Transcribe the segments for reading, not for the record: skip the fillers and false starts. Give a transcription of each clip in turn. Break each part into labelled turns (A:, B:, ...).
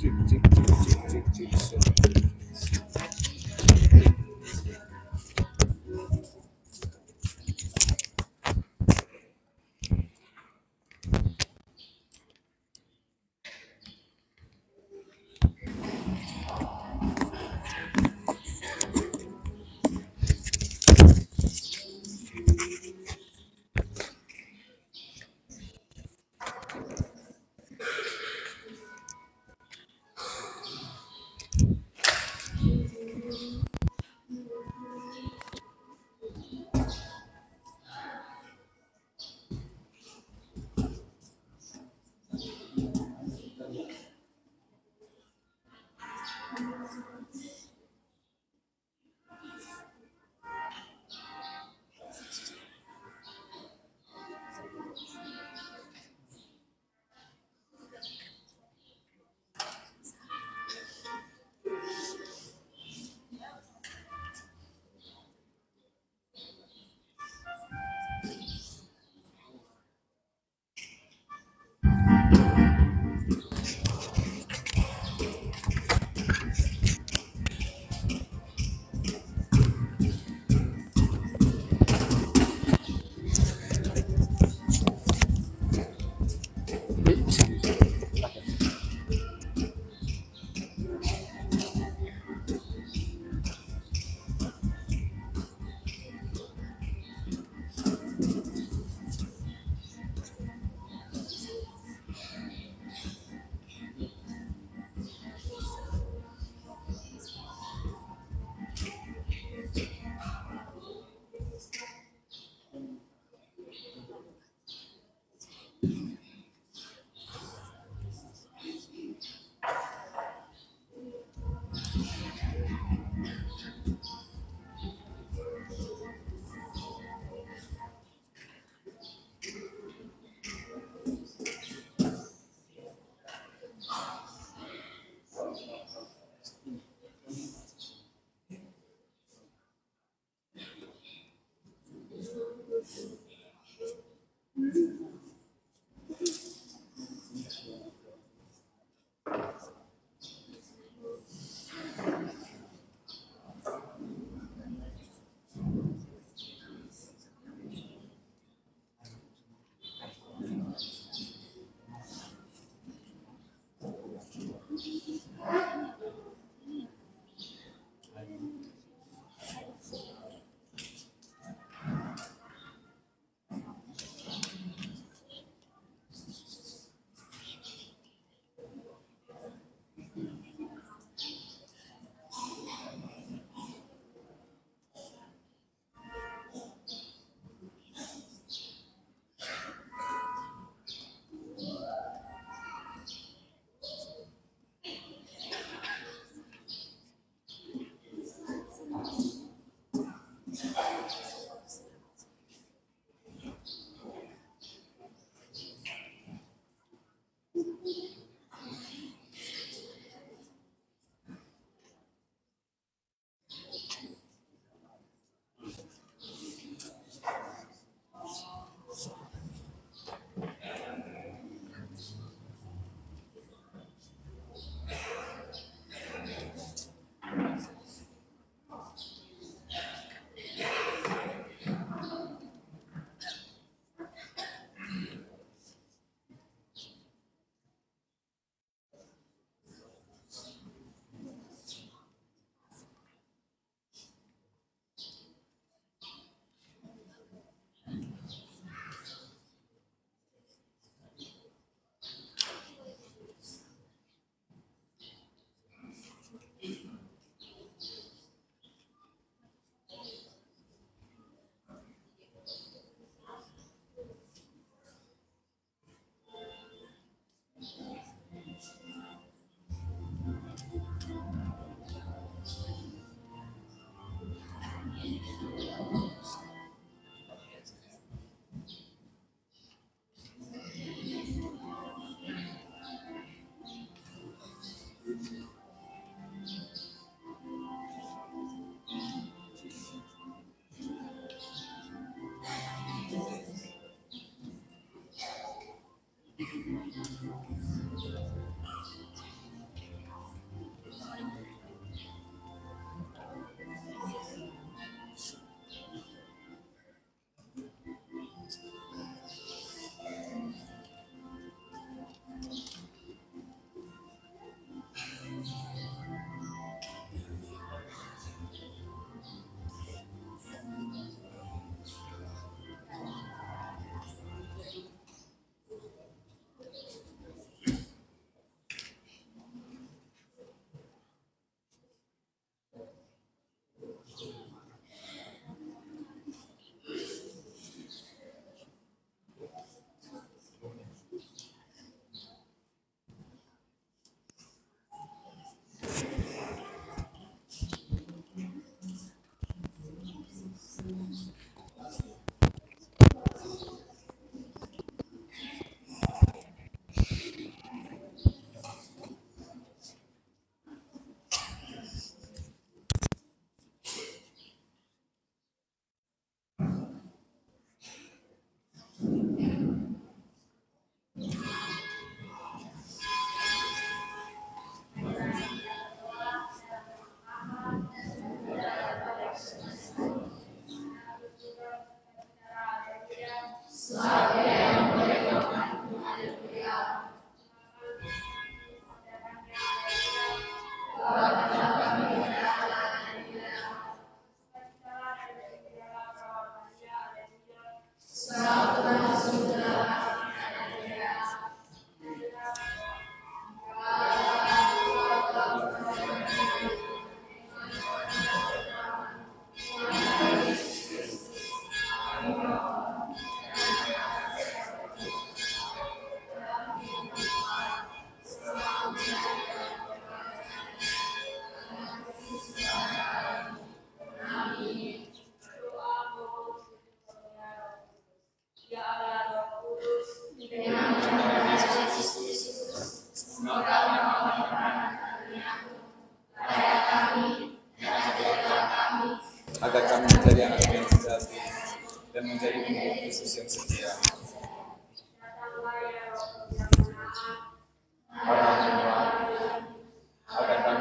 A: cik cik cik cik cik cik.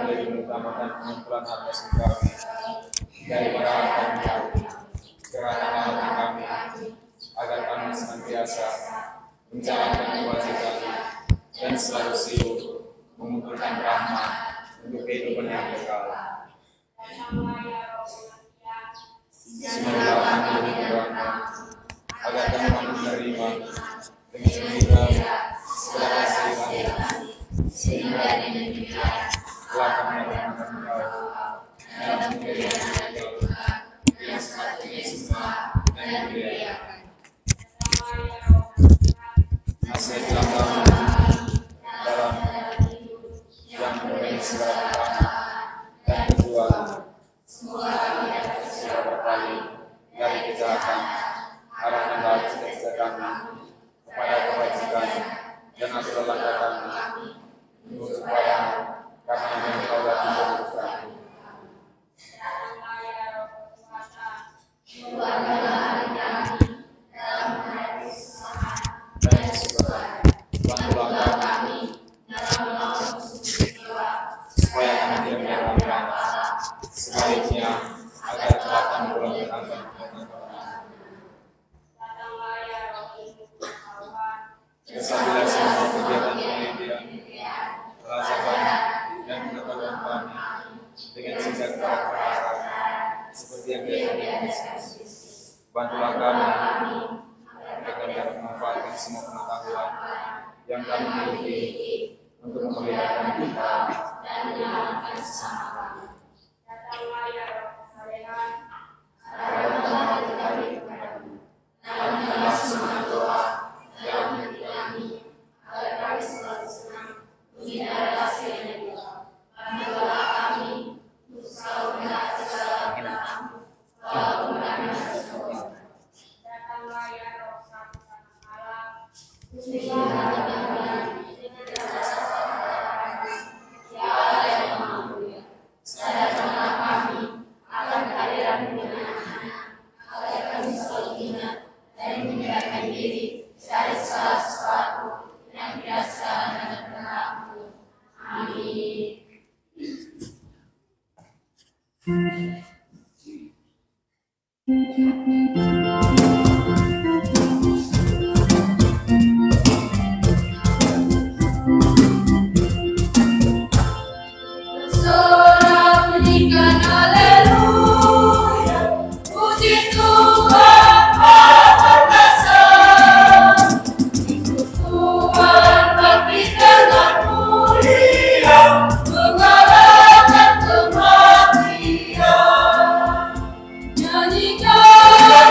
A: lebih mengutamakan pengumpulan harta surgawi daripada harta duniawi. Kerana hati kami, agar kami senantiasa menjalankan kewajiban dan selalu sibuk mengumpulkan rahmat untuk kehidupan yang kekal. Semoga kami berdoa agar kami mampu menerima dengan sempurna segala kasih sehingga dengan demikian telah kami mendapat Engkau dalam pemberian yang sepatutnya semua dan dimuliakan. Nasihatlah kami dalam yang memberi segala pertama dan kedua, semoga kami dapat segera berpaling dari kejahatan, arahkanlah cita-cita kami kepada kebajikan dan atur langkah kami untuk supaya karena yang Engkau dapat berbuka. Bantulah kami supaya kami tidak menyerahkan, sebaliknya agar telah kami pulang ke tangan. Kesabaran semua kegiatan penelitian, pelajaran dan pengetahuan kami dengan sejak perkara seperti yang diajarkan. Bantulah kami agar kami dapat memanfaatkan semua pengetahuan yang kami miliki untuk memelihara kita dan menyelamatkan sesama kami. Datanglah ya Roh kesalehan, saranlah kami kepadamu. Dalamlah semangat doa dalam hati kami, agar kami selalu senang menghindari hasil yang doa. Bantulah kami untuk selalu mendapat segala kebenaran, walaupun kami harus berdoa. Datanglah ya Roh Sang Allah, ujilah kami dengan rasa ya Allah yang Maha Mulia. Sadarkanlah kami akan kehadiran dengan anak, agar kami selalu ingat dan menhindarkan diri dari segala sesuatu yang tidak sekarang dan berlaku. Amin. Nyanyikan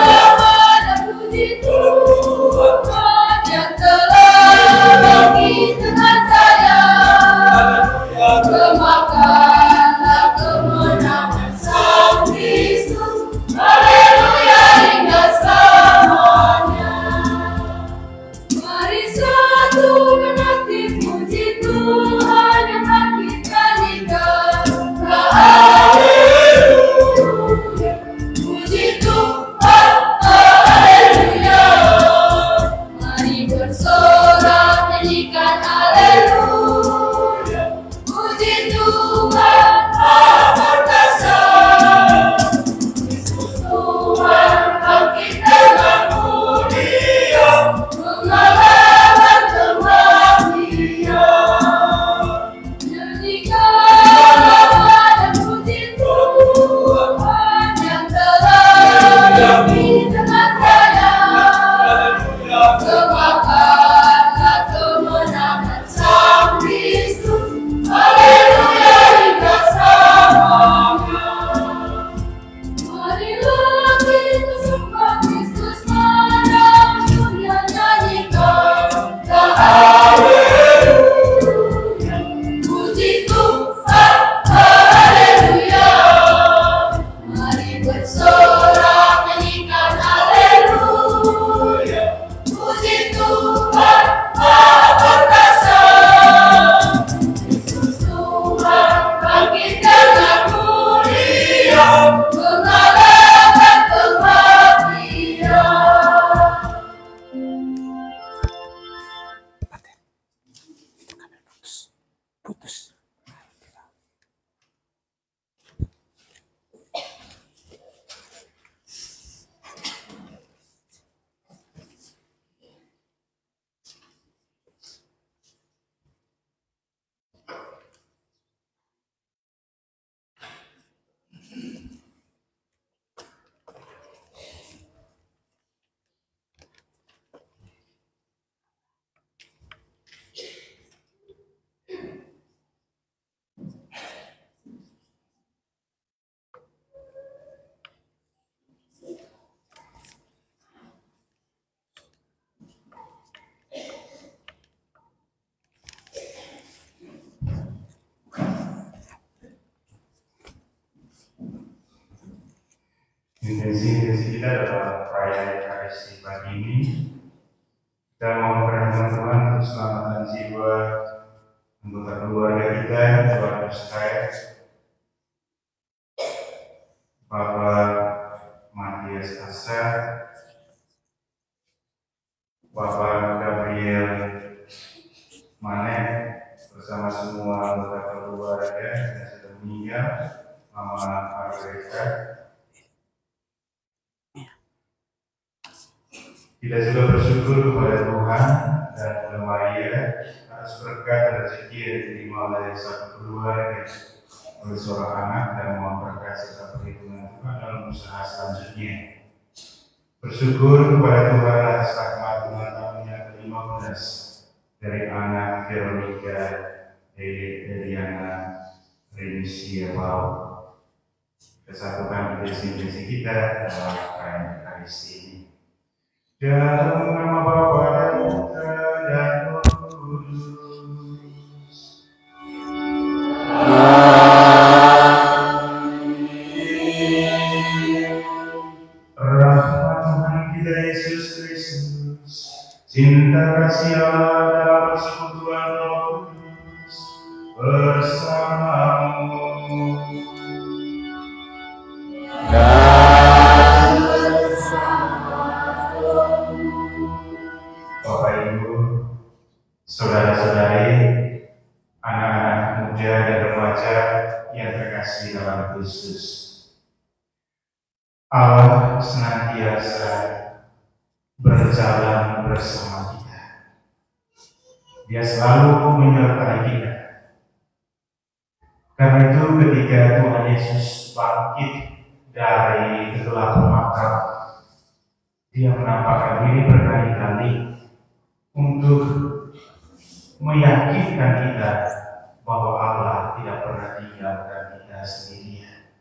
B: Intensi kita dalam perayaan Ekaristi pagi ini, kita mau memperhatikan Tuhan untuk keselamatan jiwa anggota keluarga kita, keluarga saya, Bapak Matias Asa, Bapak Gabriel Manek, bersama semua anggota keluarga yang sudah meninggal, Mama Margareta. Kita juga bersyukur kepada Tuhan dan Bunda Maria atas berkat dan rezeki yang diterima oleh satu keluarga, oleh seorang anak, dan mohon berkat serta perlindungan Tuhan dalam usaha selanjutnya. Bersyukur kepada Tuhan atas rahmat ulang tahun yang ke-15 dari anak Veronica Eliana Renisia Pau. Kesatukan intensi kita dalam perayaan Ekaristi ini. Dalam nama Bapa dan Putra dan Roh Kudus. Amin. Rahmat Tuhan kita Yesus Kristus, cinta kasih Allah dalam persekutuan Roh Kudus bersamamu. Saudara-saudari, anak-anak muda dan remaja yang terkasih dalam Kristus, Allah senantiasa berjalan bersama kita. Dia selalu menyertai kita. Karena itu ketika Tuhan Yesus bangkit dari kegelapan makam, Dia menampakkan diri berkali-kali untuk meyakinkan kita bahwa Allah tidak pernah tinggalkan kita sendirian.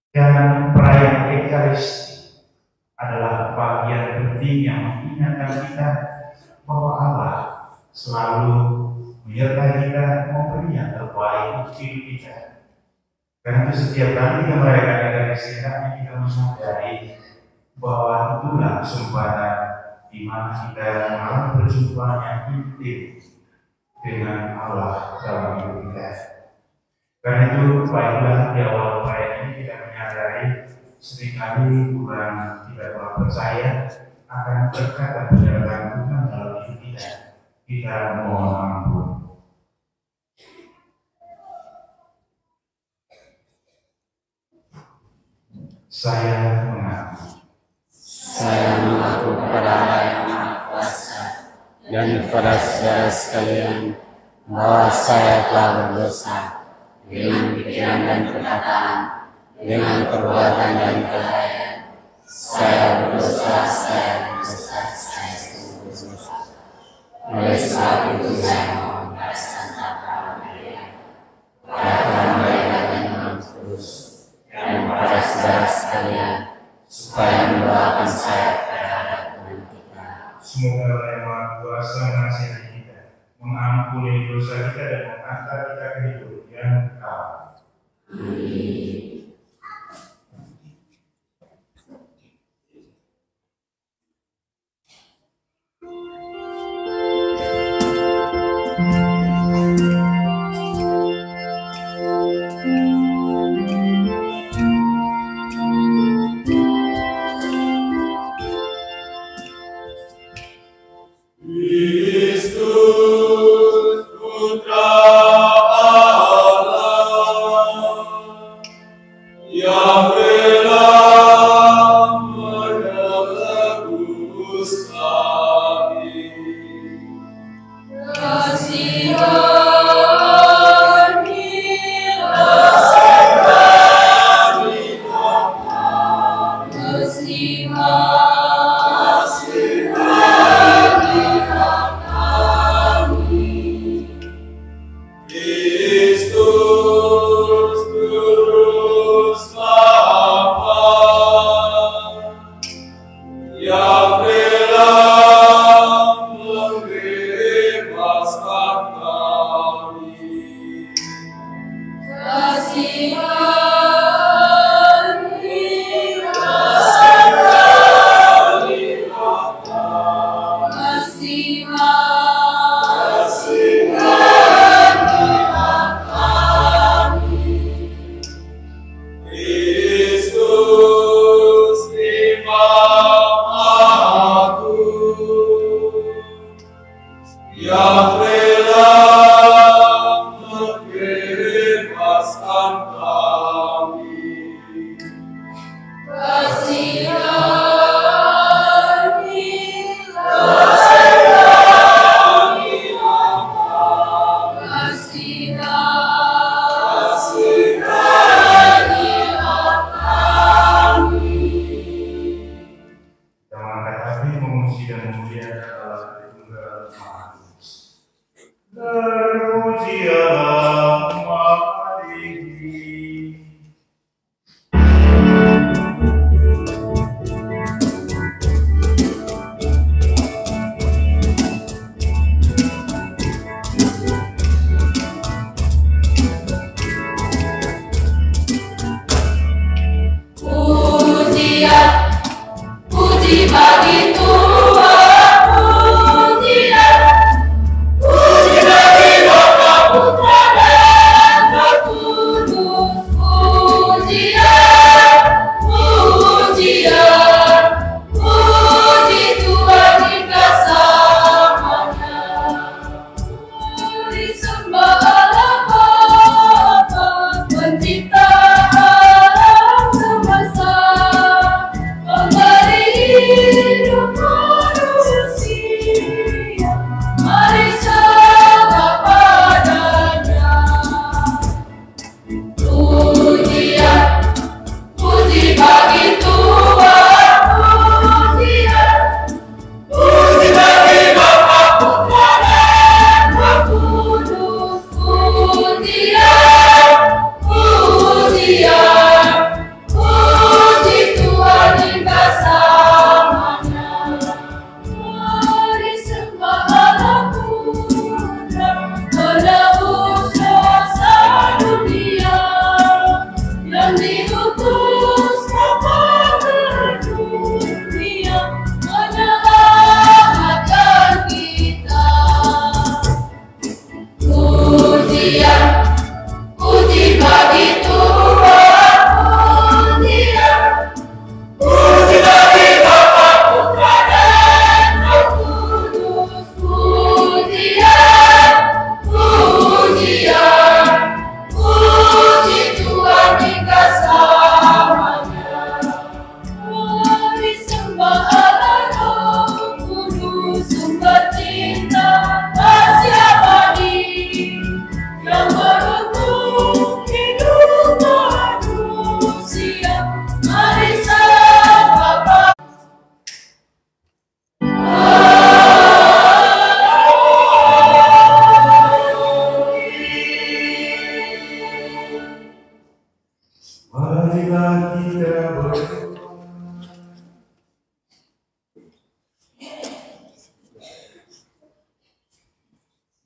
B: Dan perayaan Ekaristi adalah bagian penting yang mengingatkan kita bahwa Allah selalu menyertai kita, memberi yang terbaik untuk hidup kita. Karena itu setiap kali kita merayakan Ekaristi, kita menyadari bahwa itulah kesempatan di mana kita mengalami perjumpaan yang intim dengan Allah dalam hidup kita. Karena itu, baiklah di awal perayaan ini kita menyadari seringkali kita kurang percaya akan berkat dan penyertaan Tuhan dalam hidup kita. Kita mohon ampun. Saya mengaku kepada Allah yang Maha Kuasa dan kepada saudara sekalian bahwa saya telah berdosa dengan pikiran dan perkataan, dengan perbuatan dan kelalaian. Saya berdosa. Oleh sebab itu saya mohon pada Santa Maria, pada Tuhan Malaikat dan Roh Kudus, dan pada saudara sekalian, supaya mendoakan saya terhadap Tuhan kita. Semoga Allah yang Maha Kuasa mengasihani kita, mengampuni dosa kita, dan mengangkat kita ke hidup yang kekal. Amin.
A: Tuhan kami.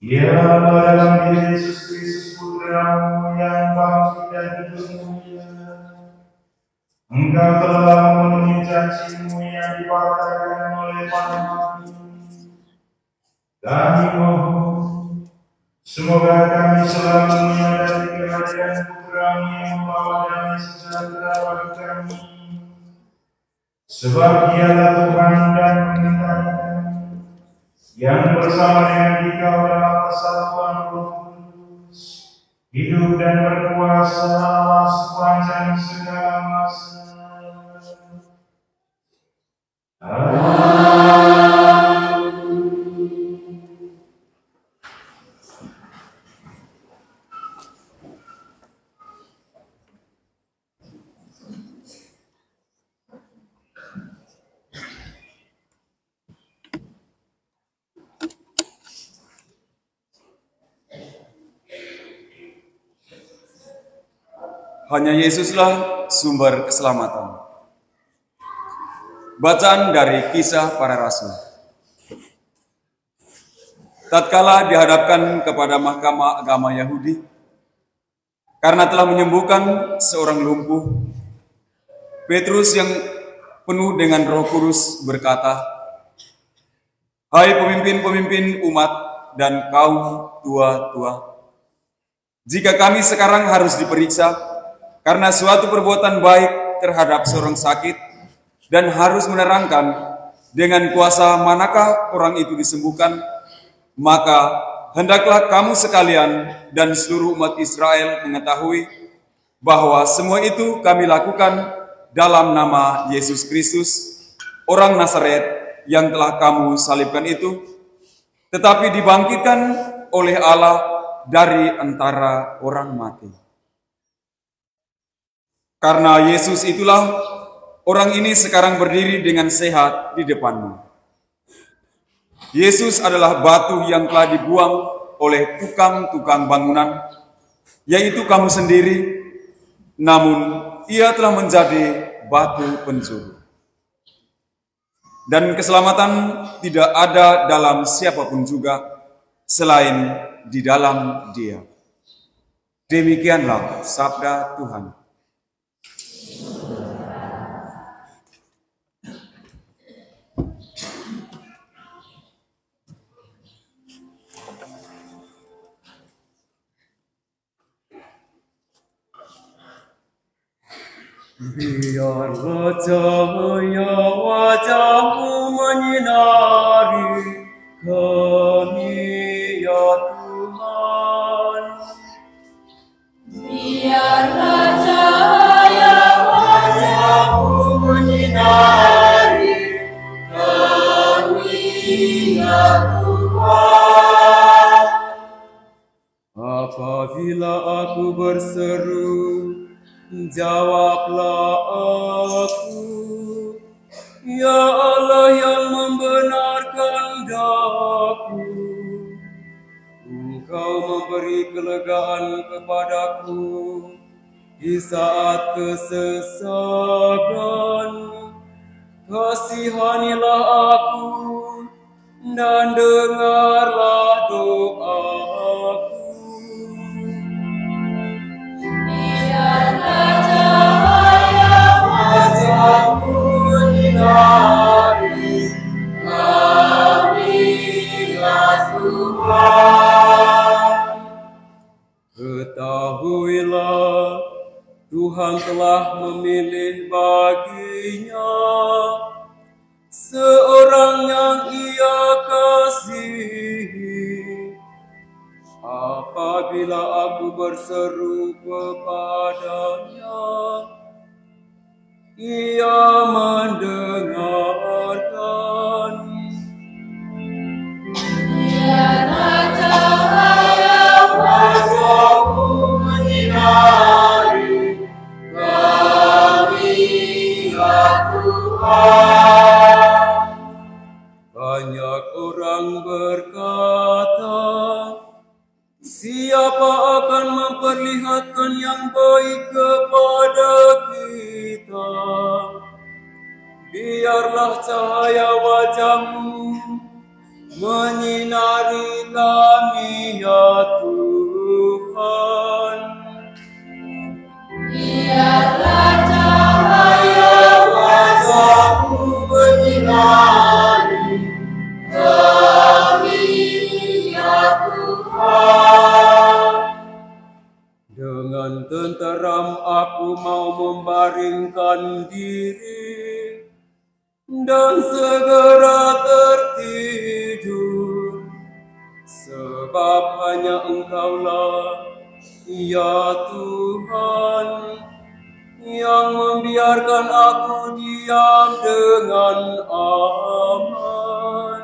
B: Ya dalam diri Yesus Kristus Putra-Mu yang bangkit dan hidup mulia, Engkau telah memenuhi janji-Mu yang dipatahkan oleh para nabi. Kami mohon, semoga kami selalu menyadari kehadiran Putra-Mu yang membawa damai sejahtera bagi kami, sebab Dialah Tuhan dan Penentara yang bersama dengan Dikau dalam persatuan Roh Kudus, hidup dan berkuasa sepanjang segala masa. Amin.
A: Hanya Yesuslah sumber keselamatan. Bacaan dari Kisah Para Rasul. Tatkala dihadapkan kepada mahkamah agama Yahudi, karena telah menyembuhkan seorang lumpuh, Petrus yang penuh dengan Roh Kudus berkata, "Hai pemimpin-pemimpin umat dan kaum tua-tua, jika kami sekarang harus diperiksa karena suatu perbuatan baik terhadap seorang sakit dan harus menerangkan dengan kuasa manakah orang itu disembuhkan, maka hendaklah kamu sekalian dan seluruh umat Israel mengetahui
C: bahwa semua itu kami lakukan dalam nama Yesus Kristus, orang Nazaret yang telah kamu salibkan itu, tetapi dibangkitkan oleh Allah dari antara orang mati. Karena Yesus itulah orang ini sekarang berdiri dengan sehat di depanmu. Yesus adalah batu yang telah dibuang oleh tukang-tukang bangunan, yaitu kamu sendiri, namun ia telah menjadi batu penjuru. Dan keselamatan tidak ada dalam siapapun juga selain di dalam Dia. Demikianlah sabda Tuhan.
D: Biarlah cahaya wajah-Mu menyinari kami, ya Tuhan.
E: Biarlah cahaya wajah-Mu menyinari kami, ya Tuhan.
D: Apabila aku berseru, jawablah aku, ya Allah yang membenarkan daku. Engkau memberi kelegaan kepadaku di saat kesesakan. Kasihanilah aku dan dengarlah doaku.
E: Biarlah cahaya wajah-Mu menyinari kami, ya Tuhan.
D: Ketahuilah, Tuhan telah memilih baginya seorang yang Ia kasihi. Apabila aku berseru kepadanya, Ia mendengarkan.
E: Biarlah cahaya wajah-Mu menyinari kami, ya Tuhan.
D: Banyak orang berkata, siapa akan memperlihatkan yang baik kepada kita? Biarlah cahaya wajah-Mu menyinari kami, ya Tuhan.
E: Biarlah cahaya wajah-Mu menyinari kami, ya Tuhan.
D: Dengan tenteram aku mau membaringkan diri dan segera tertidur, sebab hanya Engkaulah, ya Tuhan, yang membiarkan aku diam dengan aman.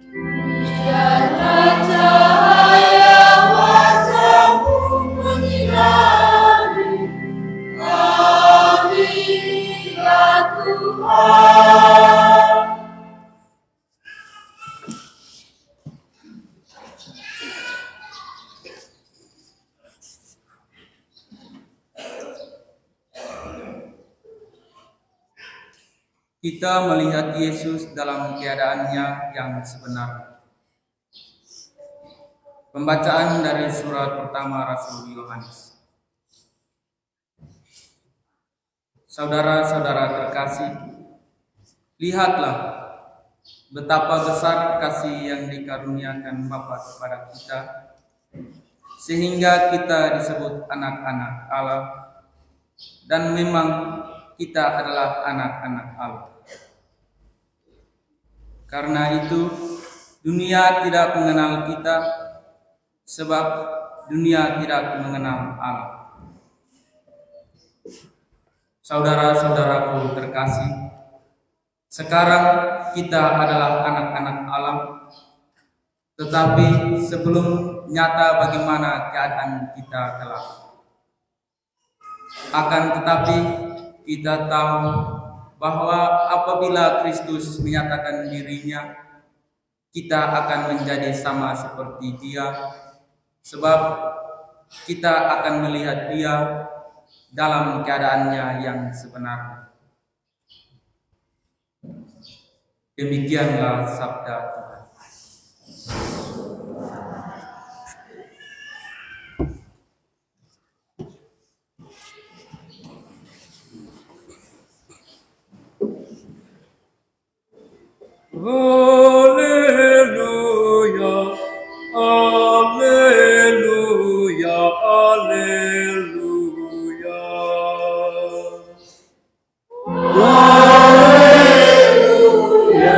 E: Biarlah cahaya wajah-Mu menyinari kami, ya Tuhan.
F: Kita melihat Yesus dalam keadaannya yang sebenarnya. Pembacaan dari surat pertama Rasul Yohanes. Saudara-saudara terkasih, lihatlah betapa besar kasih yang dikaruniakan Bapa kepada kita, sehingga kita disebut anak-anak Allah, dan memang kita adalah anak-anak Allah. Karena itu, dunia tidak mengenal kita, sebab dunia tidak mengenal Allah. Saudara-saudaraku terkasih, sekarang kita adalah anak-anak Allah, tetapi sebelum nyata bagaimana keadaan kita kelak. Akan tetapi kita tahu bahwa apabila Kristus menyatakan dirinya, kita akan menjadi sama seperti Dia, sebab kita akan melihat Dia dalam keadaannya yang sebenarnya. Demikianlah sabda Tuhan.
D: Haleluya, haleluya, haleluya. Haleluya,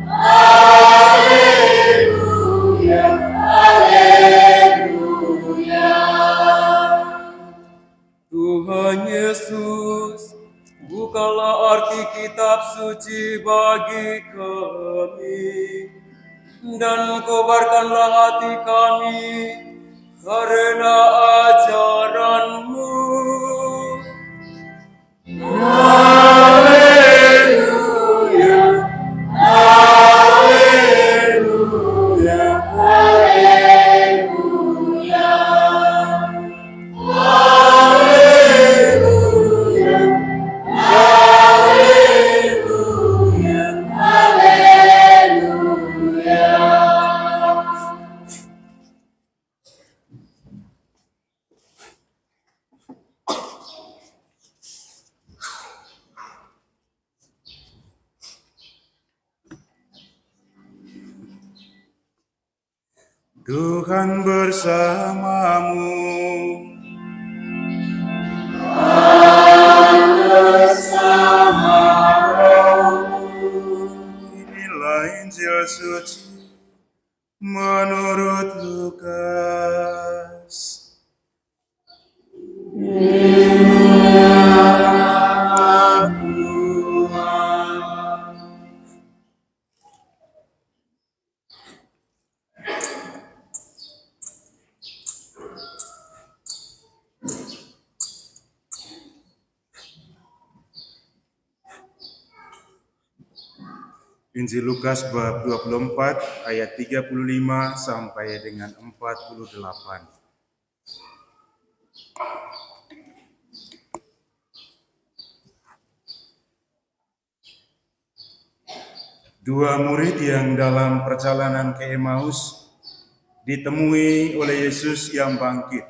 D: haleluya, haleluya. Tuhan Yesus, bukalah arti kitab suci bagi kami, dan kobarkanlah hati kami karena ajaran-Mu. Haleluya, haleluya, haleluya. Haleluya, haleluya, haleluya.
B: Tuhan bersamamu. Inilah Injil suci menurut Lukas. Injil Lukas bab 24 ayat 35 sampai dengan 48. Dua murid yang dalam perjalanan ke Emmaus ditemui oleh Yesus yang bangkit,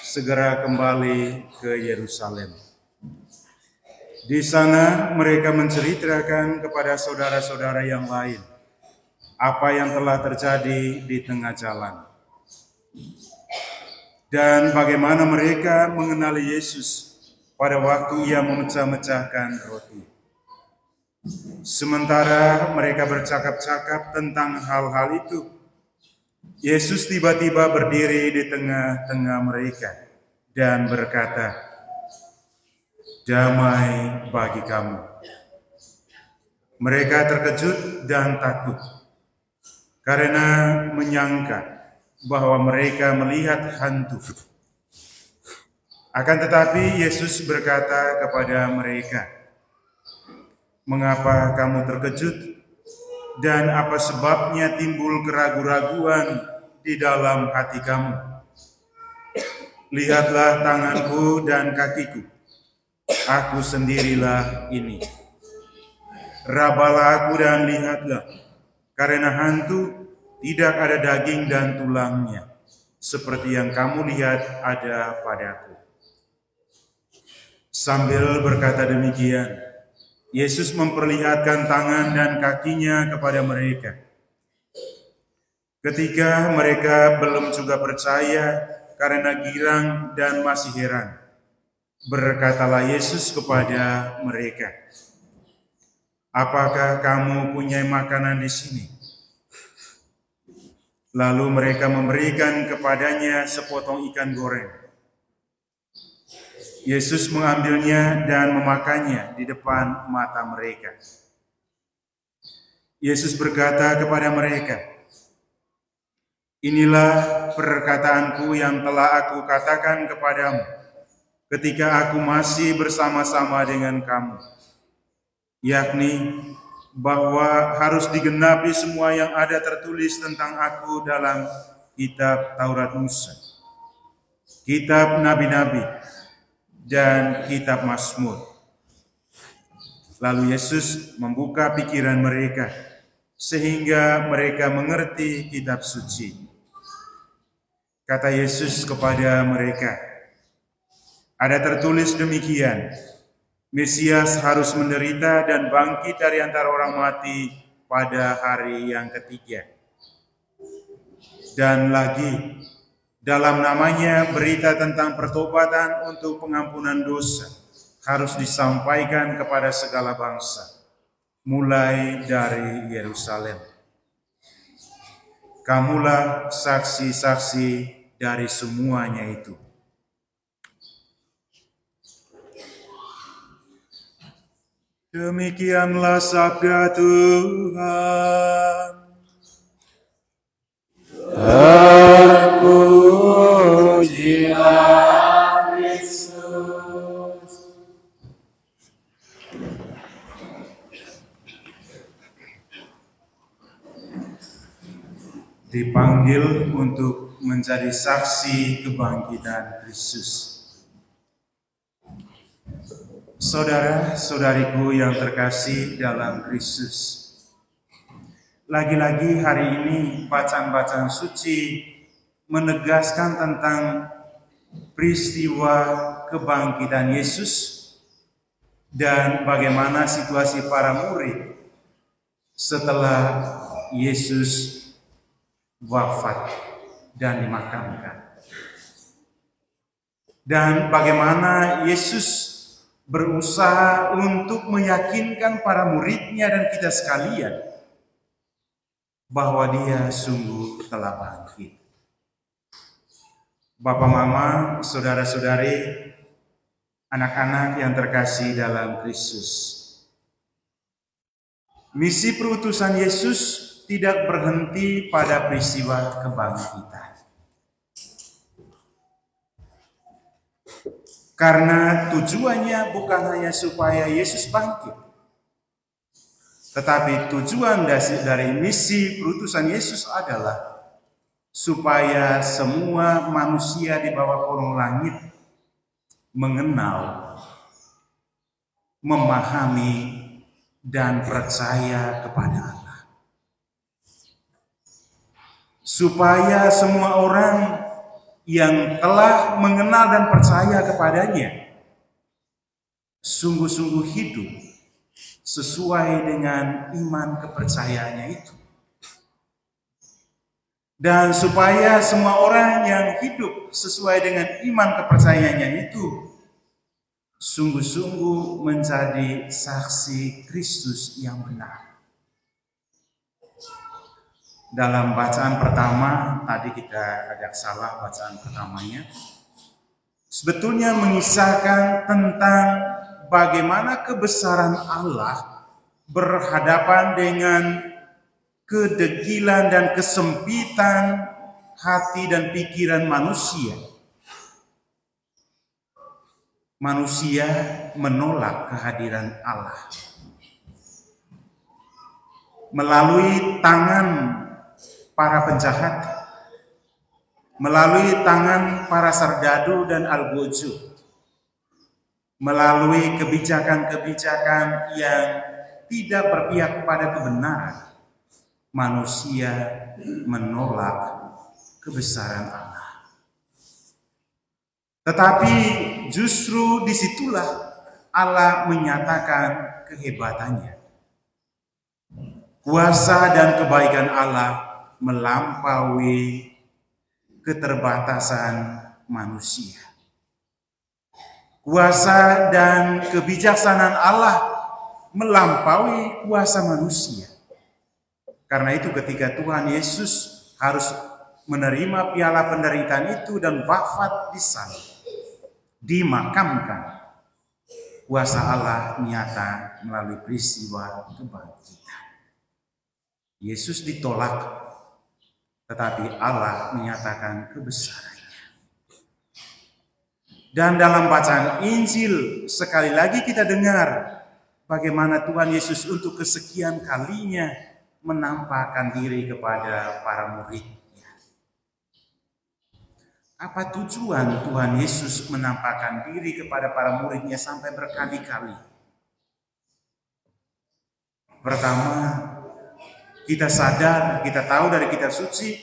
B: segera kembali ke Yerusalem. Di sana mereka menceritakan kepada saudara-saudara yang lain apa yang telah terjadi di tengah jalan, dan bagaimana mereka mengenali Yesus pada waktu Ia memecah-mecahkan roti. Sementara mereka bercakap-cakap tentang hal-hal itu, Yesus tiba-tiba berdiri di tengah-tengah mereka dan berkata, "Damai bagi kamu." Mereka terkejut dan takut karena menyangka bahwa mereka melihat hantu. Akan tetapi Yesus berkata kepada mereka, "Mengapa kamu terkejut? Dan apa sebabnya timbul keraguan-raguan di dalam hati kamu? Lihatlah tanganku dan kakiku. Aku sendirilah ini. Rabalah aku dan lihatlah, karena hantu tidak ada daging dan tulangnya, seperti yang kamu lihat ada padaku." Sambil berkata demikian, Yesus memperlihatkan tangan dan kakinya kepada mereka. Ketika mereka belum juga percaya karena girang dan masih heran, berkatalah Yesus kepada mereka, "Apakah kamu punya makanan di sini?" Lalu mereka memberikan kepadanya sepotong ikan goreng. Yesus mengambilnya dan memakannya di depan mata mereka. Yesus berkata kepada mereka, "Inilah perkataanku yang telah aku katakan kepadamu ketika aku masih bersama-sama dengan kamu, yakni bahwa harus digenapi semua yang ada tertulis tentang aku dalam kitab Taurat Musa, kitab Nabi-Nabi, dan kitab Mazmur." Lalu Yesus membuka pikiran mereka sehingga mereka mengerti kitab suci. Kata Yesus kepada mereka, "Ada tertulis demikian, Mesias harus menderita dan bangkit dari antara orang mati pada hari yang ketiga. Dan lagi, dalam namanya berita tentang pertobatan untuk pengampunan dosa harus disampaikan kepada segala bangsa, mulai dari Yerusalem. Kamulah saksi-saksi dari semuanya itu." Demikianlah sabda Tuhan.
D: Terpujilah Kristus.
B: Dipanggil untuk menjadi saksi kebangkitan Kristus. Saudara-saudariku yang terkasih dalam Kristus, lagi-lagi hari ini bacaan-bacaan suci menegaskan tentang peristiwa kebangkitan Yesus dan bagaimana situasi para murid setelah Yesus wafat dan dimakamkan. Dan bagaimana Yesus berusaha untuk meyakinkan para muridnya dan kita sekalian bahwa dia sungguh telah bangkit. Bapak, Mama, saudara-saudari, anak-anak yang terkasih dalam Kristus, misi perutusan Yesus tidak berhenti pada peristiwa kebangkitan. Karena tujuannya bukan hanya supaya Yesus bangkit, tetapi tujuan dari misi perutusan Yesus adalah supaya semua manusia di bawah kolong langit mengenal, memahami, dan percaya kepada Allah. Supaya semua orang yang telah mengenal dan percaya kepadanya sungguh-sungguh hidup sesuai dengan iman kepercayaannya itu. Dan supaya semua orang yang hidup sesuai dengan iman kepercayaannya itu sungguh-sungguh menjadi saksi Kristus yang benar. Dalam bacaan pertama, tadi kita agak salah bacaan pertamanya, sebetulnya mengisahkan tentang bagaimana kebesaran Allah berhadapan dengan kedegilan dan kesempitan hati dan pikiran manusia. Manusia menolak kehadiran Allah. Melalui tangan para penjahat, melalui tangan para serdadu dan algojo, melalui kebijakan-kebijakan yang tidak berpihak pada kebenaran, manusia menolak kebesaran Allah. Tetapi justru disitulah Allah menyatakan kehebatannya. Kuasa dan kebaikan Allah melampaui keterbatasan manusia. Kuasa dan kebijaksanaan Allah melampaui kuasa manusia. Karena itu ketika Tuhan Yesus harus menerima piala penderitaan itu dan wafat di salib, dimakamkan, kuasa Allah nyata melalui peristiwa kebangkitan. Yesus ditolak, tetapi Allah menyatakan kebesarannya. Dan dalam bacaan Injil sekali lagi kita dengar bagaimana Tuhan Yesus untuk kesekian kalinya menampakkan diri kepada para muridnya. Apa tujuan Tuhan Yesus menampakkan diri kepada para muridnya sampai berkali-kali? Pertama, kita sadar, kita tahu dari kitab suci,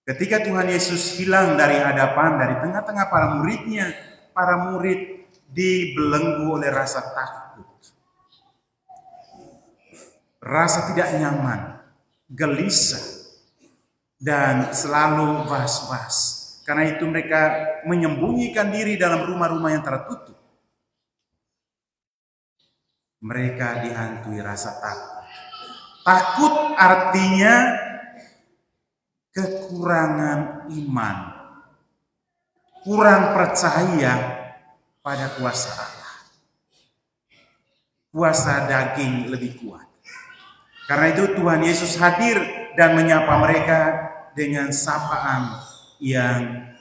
B: ketika Tuhan Yesus hilang dari hadapan, dari tengah-tengah para muridnya, para murid dibelenggu oleh rasa takut, rasa tidak nyaman, gelisah, dan selalu was-was. Karena itu mereka menyembunyikan diri dalam rumah-rumah yang tertutup. Mereka dihantui rasa takut. Takut artinya kekurangan iman, kurang percaya pada kuasa Allah. Kuasa daging lebih kuat. Karena itu Tuhan Yesus hadir dan menyapa mereka dengan sapaan yang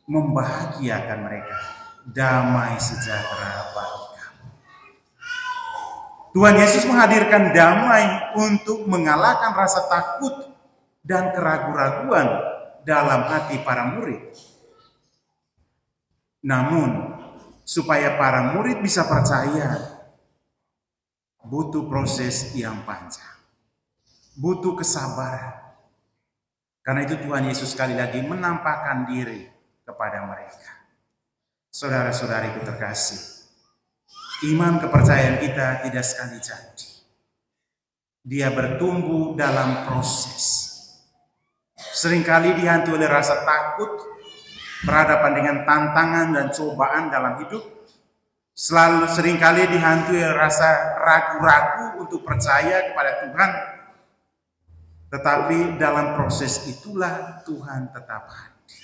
B: membahagiakan mereka. Damai sejahtera bagi kamu. Tuhan Yesus menghadirkan damai untuk mengalahkan rasa takut dan keraguan-raguan dalam hati para murid. Namun, supaya para murid bisa percaya, butuh proses yang panjang. Butuh kesabaran. Karena itu Tuhan Yesus sekali lagi menampakkan diri kepada mereka. Saudara-saudariku terkasih, iman kepercayaan kita tidak sekali jadi. Dia bertumbuh dalam proses. Seringkali dihantui oleh rasa takut, berhadapan dengan tantangan dan cobaan dalam hidup. Seringkali dihantui oleh rasa ragu-ragu untuk percaya kepada Tuhan. Tetapi dalam proses itulah Tuhan tetap hadir.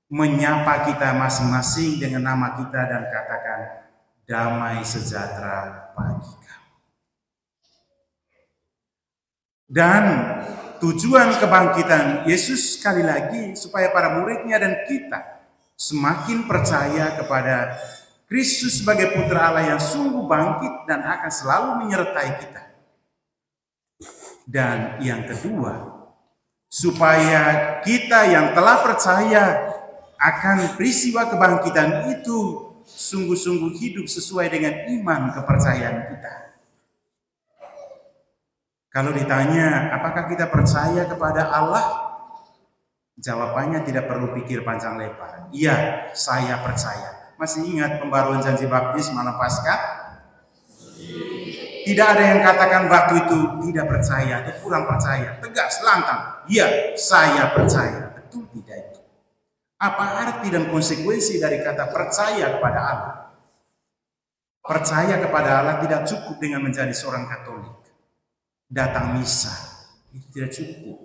B: Menyapa kita masing-masing dengan nama kita dan katakan, damai sejahtera bagi kamu. Dan tujuan kebangkitan Yesus sekali lagi supaya para muridnya dan kita semakin percaya kepada Kristus sebagai Putra Allah yang sungguh bangkit dan akan selalu menyertai kita. Dan yang kedua, supaya kita yang telah percaya akan peristiwa kebangkitan itu sungguh-sungguh hidup sesuai dengan iman kepercayaan kita. Kalau ditanya, apakah kita percaya kepada Allah? Jawabannya tidak perlu pikir panjang lebar. Iya, saya percaya. Masih ingat pembaruan janji baptis malam Paskah? Tidak ada yang katakan waktu itu tidak percaya atau kurang percaya. Tegas, lantang. Iya, saya percaya. Betul tidak itu? Apa arti dan konsekuensi dari kata percaya kepada Allah? Percaya kepada Allah tidak cukup dengan menjadi seorang Katolik. Datang misa, itu tidak cukup.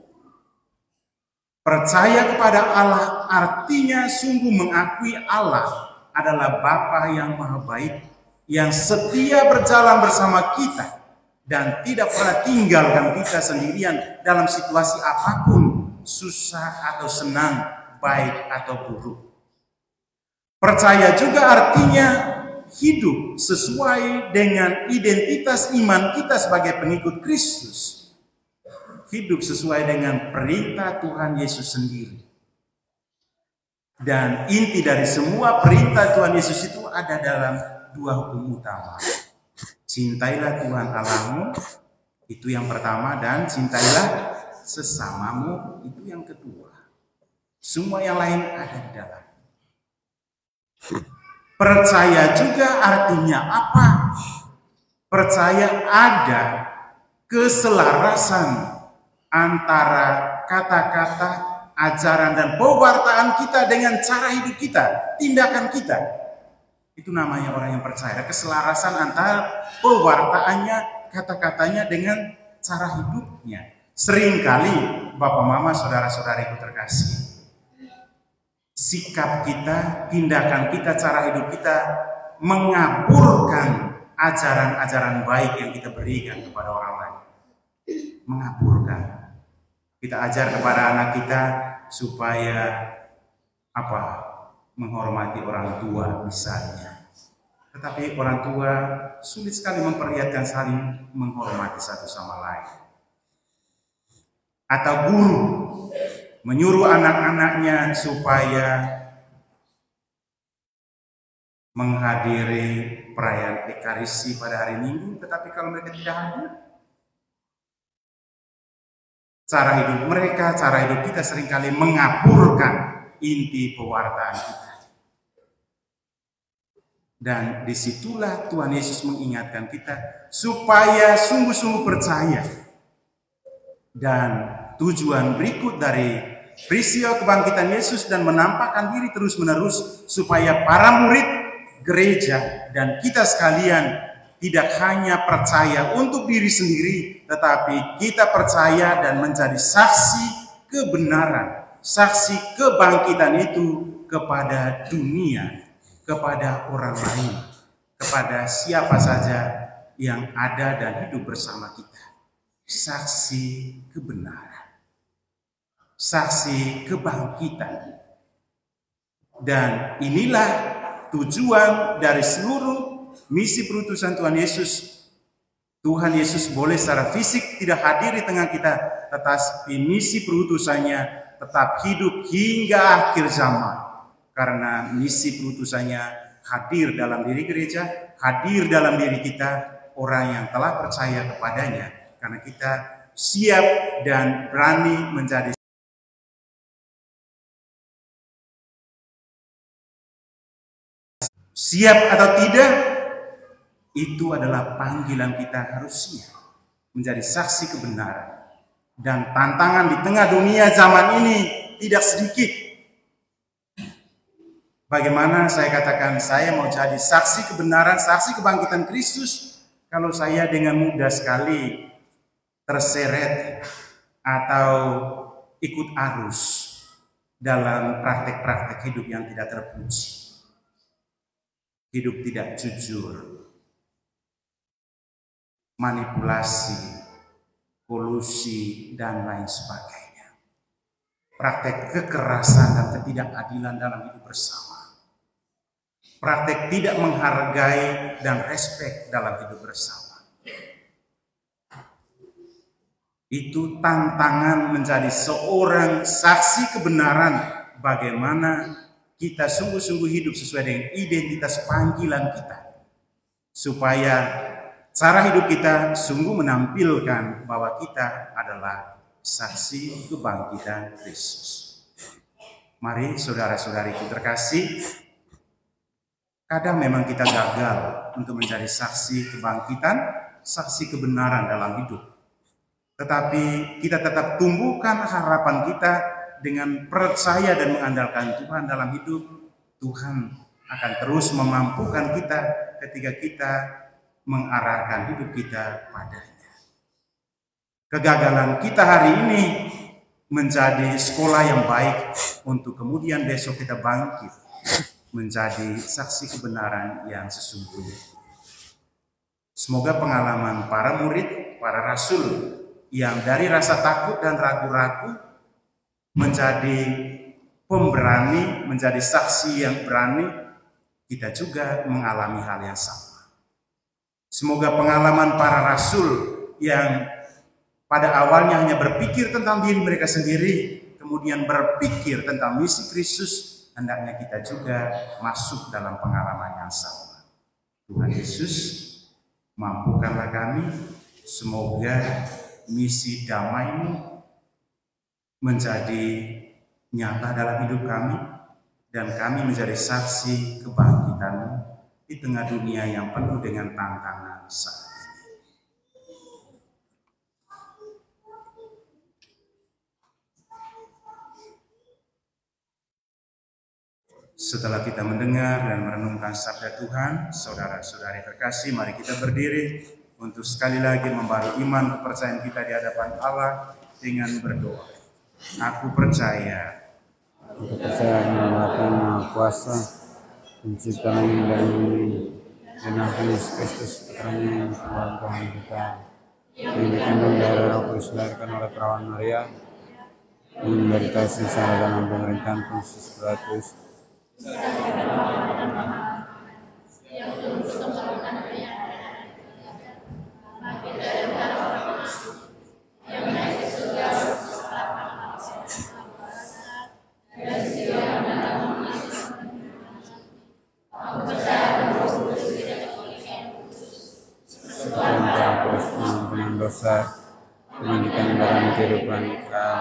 B: Percaya kepada Allah artinya sungguh mengakui Allah adalah Bapa yang maha baik, yang setia berjalan bersama kita dan tidak pernah tinggalkan kita sendirian dalam situasi apapun, susah atau senang, baik atau buruk. Percaya juga artinya hidup sesuai dengan identitas iman kita sebagai pengikut Kristus. Hidup sesuai dengan perintah Tuhan Yesus sendiri. Dan inti dari semua perintah Tuhan Yesus itu ada dalam dua hukum utama. Cintailah Tuhan Allahmu, itu yang pertama, dan cintailah sesamamu, itu yang kedua. Semua yang lain ada di dalam. Percaya juga artinya apa? Percaya ada keselarasan antara kata-kata, ajaran dan pewartaan kita dengan cara hidup kita, tindakan kita. Itu namanya orang yang percaya. Keselarasan antara pewartaannya, kata-katanya dengan cara hidupnya. Seringkali Bapak Mama, saudara-saudariku terkasih, sikap kita, tindakan kita, cara hidup kita mengaburkan ajaran-ajaran baik yang kita berikan kepada orang lain. Mengaburkan. Kita ajar kepada anak kita supaya menghormati orang tua misalnya. Tetapi orang tua sulit sekali memperlihatkan saling menghormati satu sama lain. Atau guru menyuruh anak-anaknya supaya menghadiri perayaan Ekaristi pada hari Minggu, tetapi kalau mereka tidak hadir, cara hidup mereka, cara hidup kita seringkali mengaburkan inti pewartaan kita. Dan disitulah Tuhan Yesus mengingatkan kita supaya sungguh-sungguh percaya. Dan tujuan berikut dari peristiwa kebangkitan Yesus dan menampakkan diri terus-menerus supaya para murid gereja dan kita sekalian tidak hanya percaya untuk diri sendiri, tetapi kita percaya dan menjadi saksi kebenaran, saksi kebangkitan itu kepada dunia, kepada orang lain, kepada siapa saja yang ada dan hidup bersama kita. Saksi kebenaran, saksi kebangkitan. Dan inilah tujuan dari seluruh misi perutusan Tuhan Yesus. Tuhan Yesus boleh secara fisik tidak hadir di tengah kita, tetapi misi perutusannya tetap hidup hingga akhir zaman. Karena misi perutusannya hadir dalam diri gereja, hadir dalam diri kita, orang yang telah percaya kepadanya. Karena kita siap dan berani menjadi siap atau tidak, itu adalah panggilan kita harus siap menjadi saksi kebenaran. Dan tantangan di tengah dunia zaman ini tidak sedikit. Bagaimana saya katakan saya mau jadi saksi kebenaran, saksi kebangkitan Kristus, kalau saya dengan mudah sekali terseret atau ikut arus dalam praktek-praktek hidup yang tidak terpuji. Hidup tidak jujur, manipulasi, kolusi, dan lain sebagainya. Praktek kekerasan dan ketidakadilan dalam hidup bersama. Praktek tidak menghargai dan respek dalam hidup bersama. Itu tantangan menjadi seorang saksi kebenaran bagaimana kita sungguh-sungguh hidup sesuai dengan identitas panggilan kita. Supaya cara hidup kita sungguh menampilkan bahwa kita adalah saksi kebangkitan Kristus. Mari saudara-saudariku terkasih, kadang memang kita gagal untuk menjadi saksi kebangkitan, saksi kebenaran dalam hidup. Tetapi kita tetap tumbuhkan harapan kita dengan percaya dan mengandalkan Tuhan dalam hidup. Tuhan akan terus memampukan kita ketika kita mengarahkan hidup kita padanya. Kegagalan kita hari ini menjadi sekolah yang baik untuk kemudian besok kita bangkit menjadi saksi kebenaran yang sesungguhnya. Semoga pengalaman para murid, para rasul yang dari rasa takut dan ragu-ragu menjadi pemberani, menjadi saksi yang berani, kita juga mengalami hal yang sama. Semoga pengalaman para rasul yang pada awalnya hanya berpikir tentang diri mereka sendiri, kemudian berpikir tentang misi Kristus, hendaknya kita juga masuk dalam pengalaman yang sama. Tuhan Yesus, mampukanlah kami, semoga misi damai ini menjadi nyata dalam hidup kami, dan kami menjadi saksi kebangkitan di tengah dunia yang penuh dengan tantangan saat ini. Setelah kita mendengar dan merenungkan sabda Tuhan, saudara-saudari terkasih, mari kita berdiri untuk sekali lagi membaru iman kepercayaan kita di hadapan Allah dengan berdoa. Aku percaya
G: untuk percaya Bapa Maha Kuasa, Pencipta langit dan bumi, dan Yesus Kristus putranya yang Tuhan kita, yang dikandung dari Roh Kudus, dilahirkan oleh perawan Maria, yang menderita sengsara dalam pemerintahan Pontius Pilatus, dosa, memandikan dalam kehidupan kekal.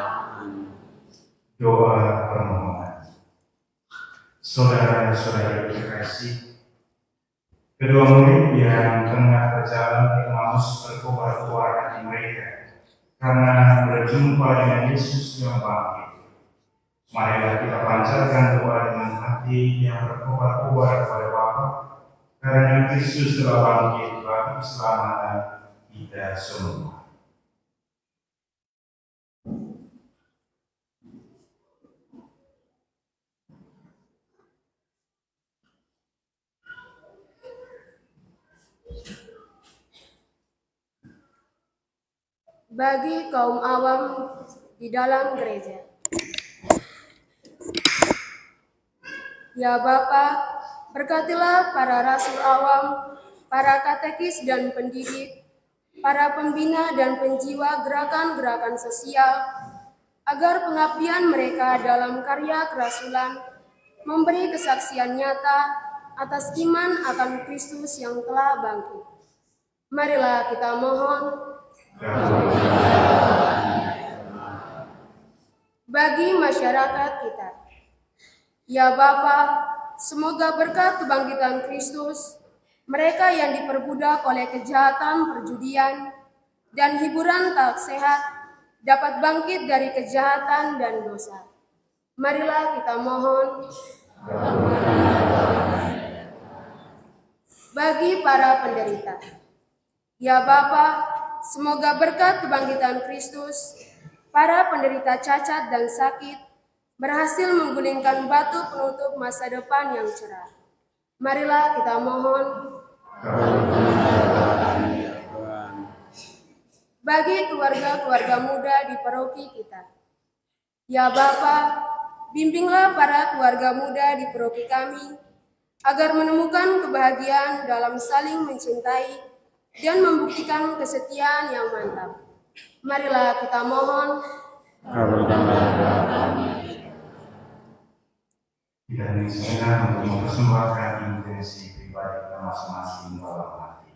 B: Doa permohonan. Saudara-saudara terkasih, kedua murid yang tengah berjalan ke Emmaus berkobar-kobar hati mereka karena berjumpa dengan Yesus yang bangkit. Marilah kita panjatkan doa dengan hati yang berkobar-kobar kepada Bapa, karena Kristus telah bangkit bagi keselamatan kita semua.
H: Bagi kaum awam di dalam gereja. Ya Bapa, berkatilah para rasul awam, para katekis dan pendidik, para pembina dan penjiwa gerakan-gerakan sosial, agar pengabdian mereka dalam karya kerasulan memberi kesaksian nyata atas iman akan Kristus yang telah bangkit. Marilah kita mohon. Bagi masyarakat kita, ya Bapa, semoga berkat kebangkitan Kristus, mereka yang diperbudak oleh kejahatan perjudian dan hiburan tak sehat dapat bangkit dari kejahatan dan dosa. Marilah kita mohon. Bagi para penderita, ya Bapa, semoga berkat kebangkitan Kristus, para penderita cacat dan sakit berhasil menggulingkan batu penutup masa depan yang cerah. Marilah kita mohon. Bagi keluarga-keluarga muda di paroki kita, ya Bapa, bimbinglah para keluarga muda di paroki kami agar menemukan kebahagiaan dalam saling mencintai dan membuktikan kesetiaan yang mantap. Marilah kita mohon.
B: Tidak disediakan untuk mempersembahkan intensi pribadi kita masing-masing dalam hati.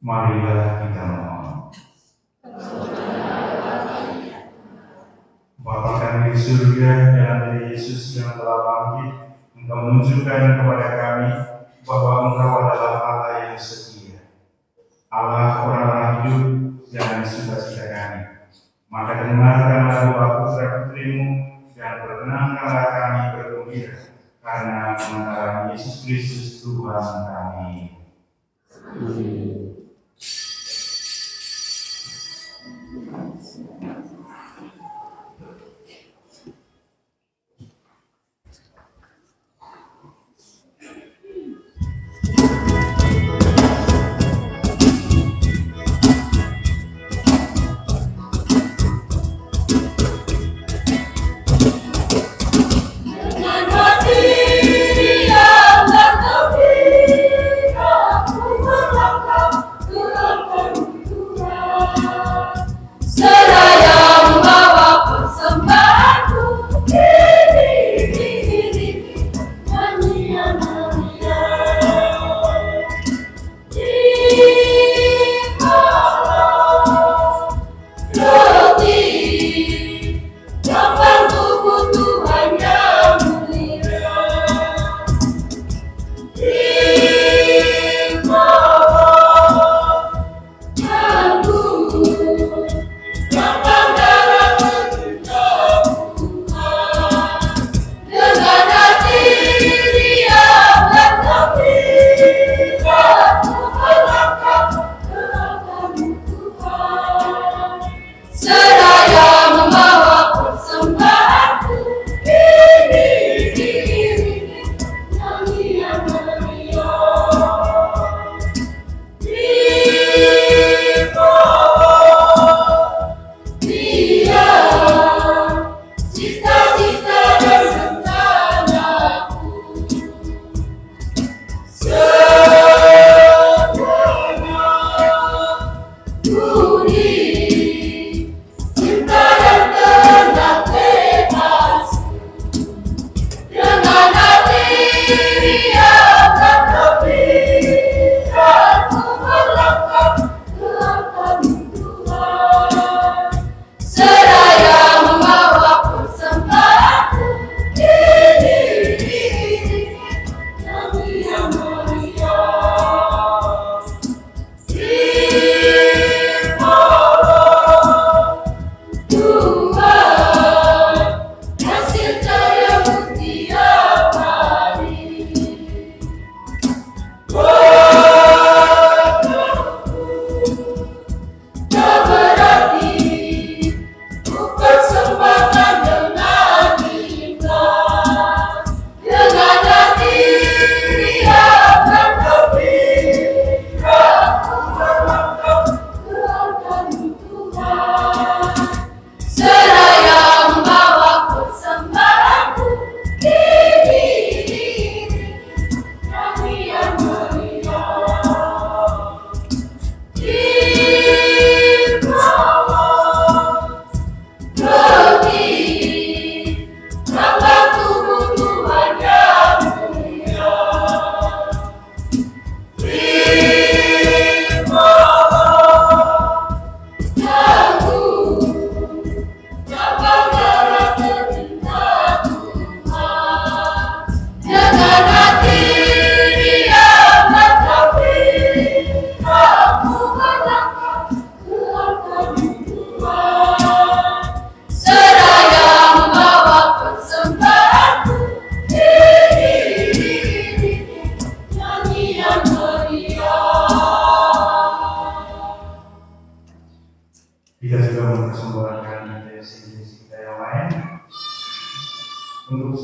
B: Marilah kita mohon. Bapa kami di surga, dalam diri Yesus yang telah bangkit, Engkau menunjukkan kepada kami bahwa Engkau adalah Allah yang setia, Allah orang-orang hidup dan sukacita kami. Maka dengarkanlah doa putra-putrimu dan perkenankanlah kami bergembira karena kemenangan Yesus Kristus Tuhan kami. Amin.
E: Aku berlangkah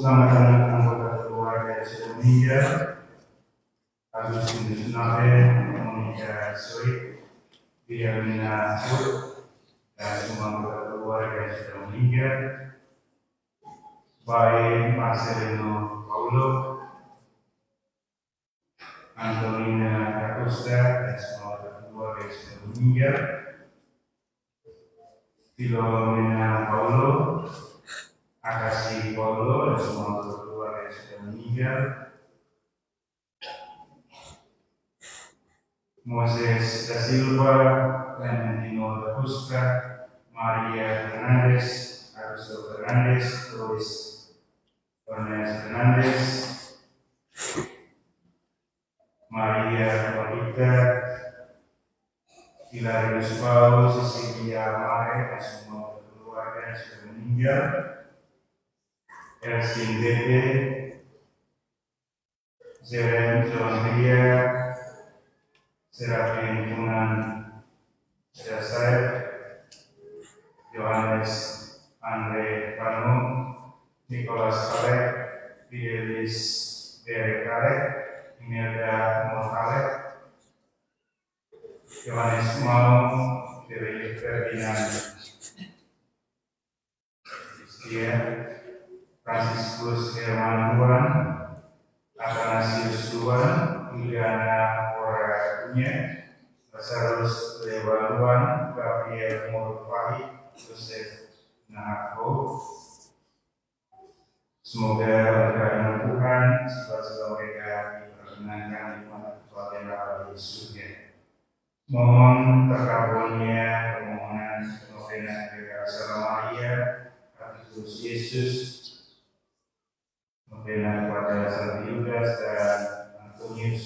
B: Selamat anggota keluarga yang sudah meninggal, Agustinus Nabe, Monica Suit, Williamina Sur, dan semua anggota keluarga yang sudah meninggal, baik Marcelino Paulo, Antonina Acosta, dan semua anggota keluarga yang sudah meninggal, Filomena Paulo, Akasi Paulo, dan semua anggota keluarga yang sudah meninggal, Moses da Silva, Clementino da Cusca, Maria Fernandes, Augusto Fernandes, Luis Fernandes Fernandes, Maria Juanita, Hilarius Paul, Cecilia Mare, dan semua keluarga yang sudah meninggal, Elsin Dede, Zeren Joandria, Serafin Tunan Dasar, Johannes Andre Panu, Nicholas Kalek, Fidelis Derek Kalek, Imelda Mortalek, Johannes Mau, Dewi Ferdinand Setia, Franciscus Herman Duan, Athanasius Duan, Juliana Ora Punya, Lazarus Dewa Duan, Gabriel Morfahi, Joseph Nahako. Semoga berkah Tuhan sebab mereka diperkenankan di Tuhan Allah di surga. Mohon terkabulnya permohonan novena Kasala Maria, Kristus Yesus, novena kepada Santo Yudas dan Antonius.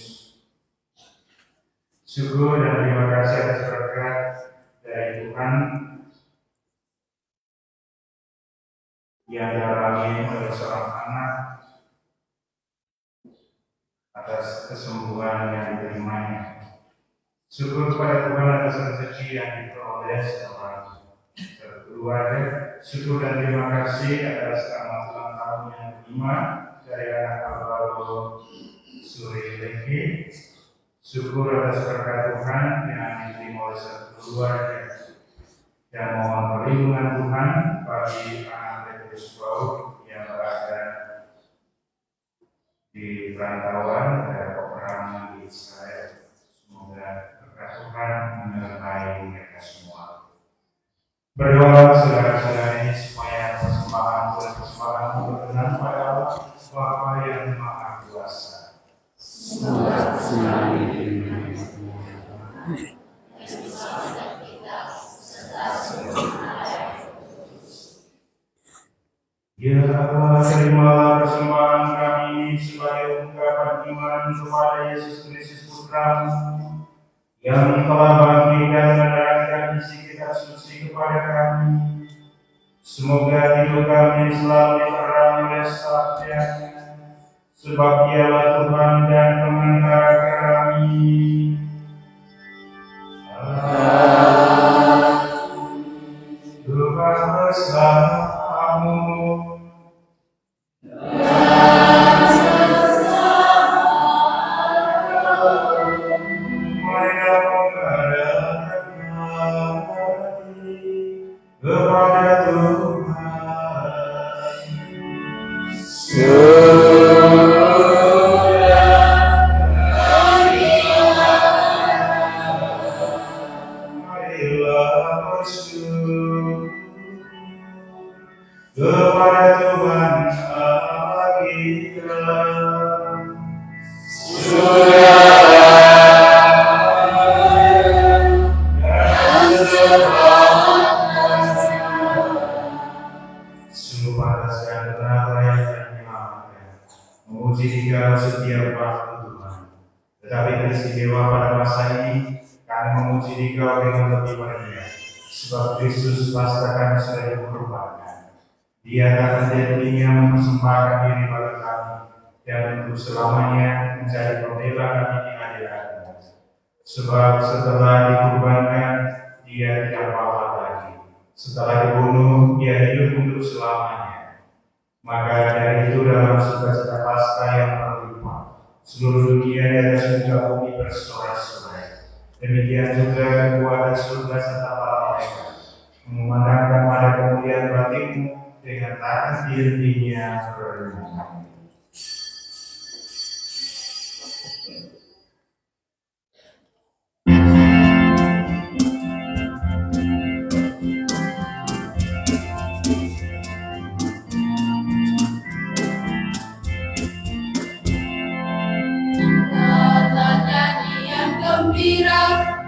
B: Syukur dan terima kasih atas berkat dari Tuhan yang dialami oleh seorang anak atas kesembuhan yang diterimanya. Syukur kepada Tuhan atas rezeki yang diperoleh seorang keluarga. Syukur dan terima kasih atas selamat ulang tahun yang kelima dari anak Alvaro Suri Leki. Syukur atas berkat Tuhan yang diterima oleh satu keluarga, dan mohon perlindungan Tuhan bagi anak Petrus Paul yang berada di perantauan dan peperangan di Israel. Semoga berkat Tuhan menyertai mereka semua. Berdoa saudara-saudara ini supaya persembahan berkenan pada Allah Bapa yang Maha Kuasa. Ya Allah, terimalah persembahan kami sebagai ungkapan iman kepada Yesus Kristus Putra-Mu yang telah bangkit dan menerangkan isi kitab suci kepada kami. Semoga hidup kami selalu diterangi oleh sabda-Nya, sebab Dialah Tuhan dan pengantara kami. Tuhan bersamamu. Kepada Tuhan Allah kita. Sungguh pantas dan benar layak dan menyenangkan memuji Dikau setiap waktu Tuhan. Tetapi beristimewa pada masa ini kami memuji Dikau dengan lebih meriah, sebab Kristus Paskah kami sudah dikorbankan. Dia tak henti-hentinya mempersembahkan diri pada kami dan untuk selamanya menjadi pembela kami di hadirat-Mu. Sebab setelah dikorbankan, Dia tidak wafat lagi. Setelah dibunuh, Dia hidup untuk selamanya. Maka dari itu dalam sukacita Paskah yang berlimpah, seluruh dunia di atas muka bumi bersorak-sorai. Demikian juga kekuatan surga serta para malaikat mengumandangkan pada kemuliaan Bapa-Mu dengan tangan dirinya berlindung.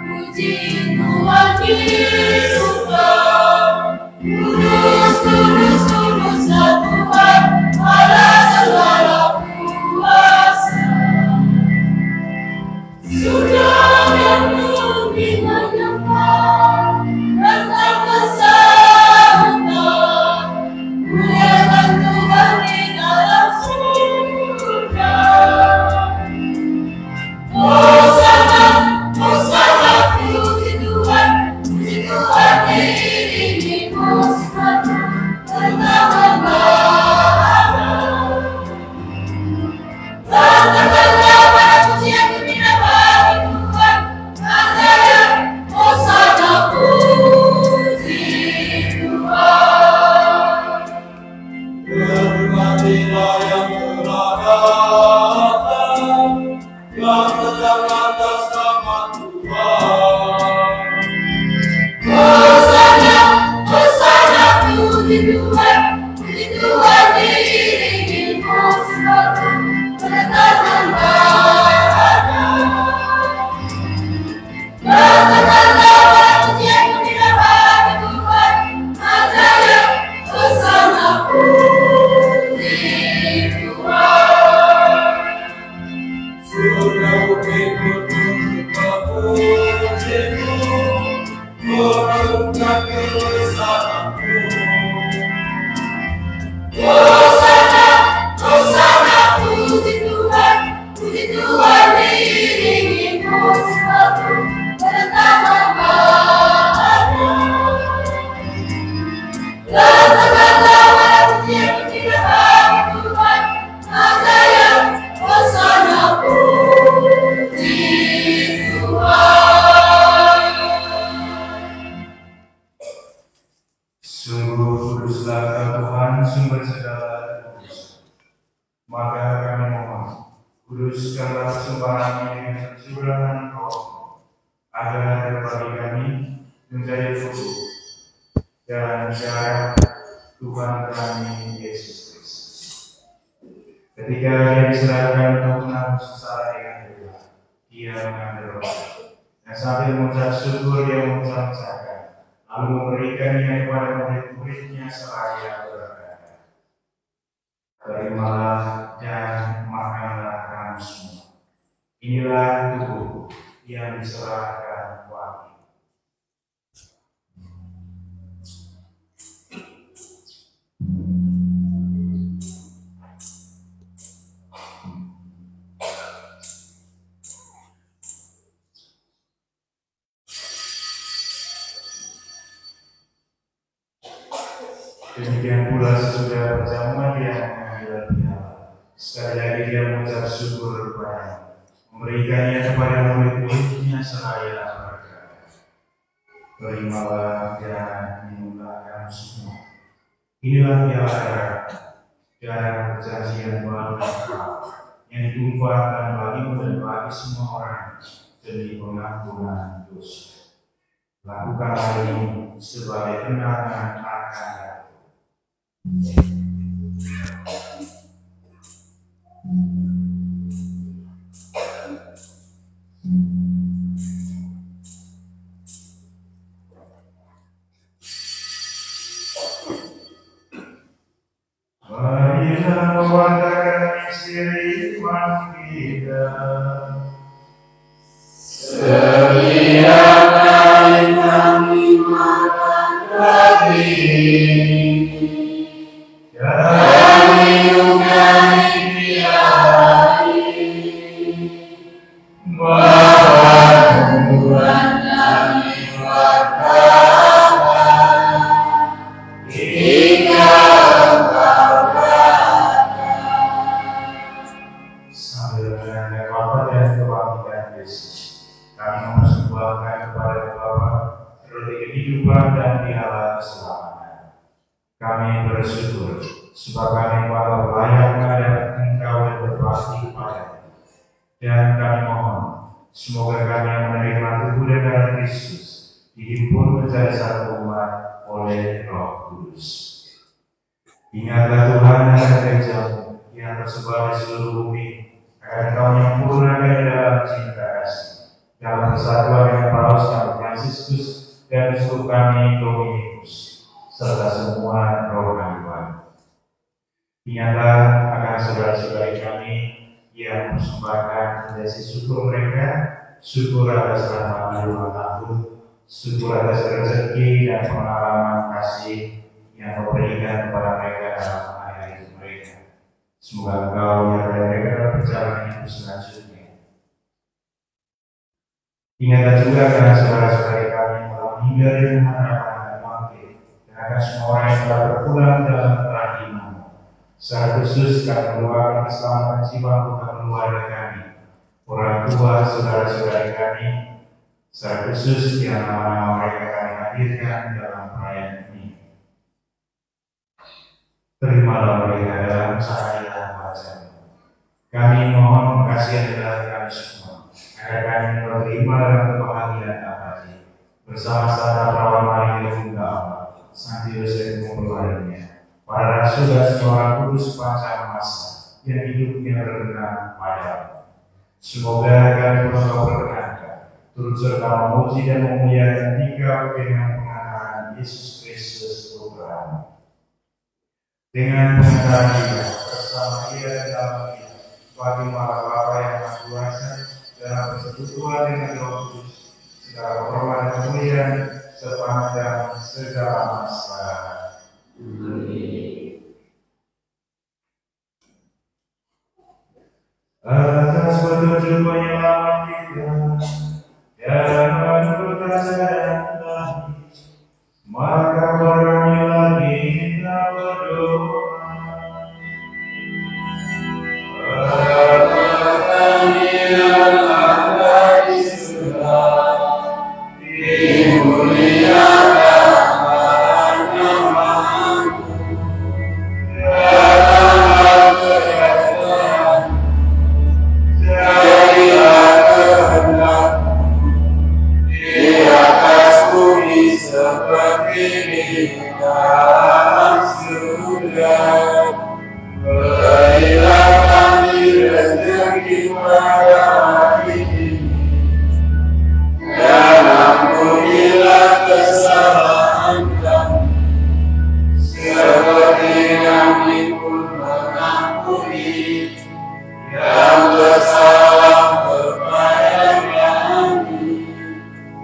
E: Puji Tuhan di surga, kudus, kudus, kudusnya Tuhan Allah segala kuasa. Surga dan bumi menyembah tentang keselamatan, muliakan Tuhan di dalam surga. Hosana, puji Tuhan diiringi musik tentang kebenaran. Katakanlah pada pujian gembira bagi Tuhan, katanya Hosana, puji Tuhan.
D: Berkatilah yang telah datang, yang sedang atas nama Tuhan.
E: Hosana, puji Tuhan diiringi musik tentang kebenaran. Katakanlah pada pujian gembira bagi Tuhan, katanya Hosana, puji Tuhan.
D: Surga bumi bertunduk memuji-Mu, mengagungkan kebesaran-Mu.
E: Hosana, puji Tuhan diiringi musik tentang kebenaran. Katakanlah pada pujian gembira bagi Tuhan, katanya Hosana, puji Tuhan.
B: Sungguh kuduslah Tuhan, sumber segala kudus. Maka kami mohon, kuduskanlah persembahan ini dengan percurahan Roh, agar bagi kami menjadi tubuh dan darah Tuhan kami Yesus Kristus. Ketika Dia diserahkan untuk menanggung sengsara dengan berat, Dia mengambil roti dan sambil mengucap syukur Dia mengucapkan, lalu memberikannya kepada murid-muridnya seraya berkata, "Terimalah dan makanlah kamu semua. Inilah tubuh yang diserahkan bagi." Demikian pula sesudah perjamuan Dia mengambil piala. Sekali lagi Dia mengucap syukur kepada, memberikannya kepada murid-muridnya seraya berkata, "Terimalah dan minumlah kamu semua. Inilah piala darah perjanjian baru dan kekal, yang ditumpahkan bagimu dan bagi semua orang demi pengampunan dosa. Lakukanlah ini sebagai kenangan akan Aku." Marilah memandangkan misteri iman kita.
E: Sediakan kami makan daging dan minum dari piala ini. Bapa Tuhan kami berdoa, hingga Engkau
B: Kami bersyukur sebab kami patut layak menghadap Engkau dan berbakti kepada-Mu. Dan kami mohon, semoga kami yang menerima tubuh dan darah Kristus dihimpun menjadi satu umat oleh Roh Kudus. Ingatlah Tuhan akan gereja-Mu yang tersebar di seluruh bumi, agar Engkau menyempurnakan dalam cinta kasih, dalam persatuan dengan Paus dan Fransiskus dan biskop kami Dominikus, serta semua rohaniwan. Ingatlah akan saudara-saudari kami yang mempersembahkan kasih syukur mereka, syukur atas rahmat rumah tahun, syukur atas rezeki dan pengalaman kasih yang Kau berikan kepada mereka dalam hari hidup mereka. Semoga Engkau menyertai mereka dalam perjalanan hidup selanjutnya. Ingatlah juga karena saudara-saudari kami yang telah meninggal di rumah harapan dan bangkit, dan akan semua orang yang telah berpulang dalam terang iman. Secara khusus kami mendoakan keselamatan jiwa untuk keluarga kami, orang tua, saudara-saudari kami, secara khusus yang nama-nama mereka kami hadirkan dalam perayaan ini. Terimalah mereka dalam cahaya wajah-Mu. Kami mohon kasihan dari kami semua, agar kami menerima dalam kebahagiaan abadi bersama-sama perawan Maria Bunda Allah, Sang Yosef mempelainya, para rasul dan semua orang kudus sepanjang masa yang hidupnya berkenan padamu. Semoga kami Kau berkenankan turut serta memuji dan memuliakan Engkau dengan pengantaran Yesus Kristus Putra-Mu. Dengan pengantaran kita bersama Dia dan dalam Dia, bagi Allah Bapa yang Maha Kuasa, dalam persekutuan dengan Roh Kudus, segala hormat dan kemuliaan sepanjang segala masa. Atas petunjuk penyelamat kita dan menurut ajaran Tuhan, maka berani lagi kita berdoa.
E: Bapa kami yang ada di surga, dimuliakan nama-Mu. Datanglah kerajaan-Mu, jadilah kehendak-Mu di atas bumi seperti di dalam surga. Berilah kami rezeki pada hari ini, dan ampunilah kesalahan kami, seperti kami pun mengampuni yang bersalah kepada kami.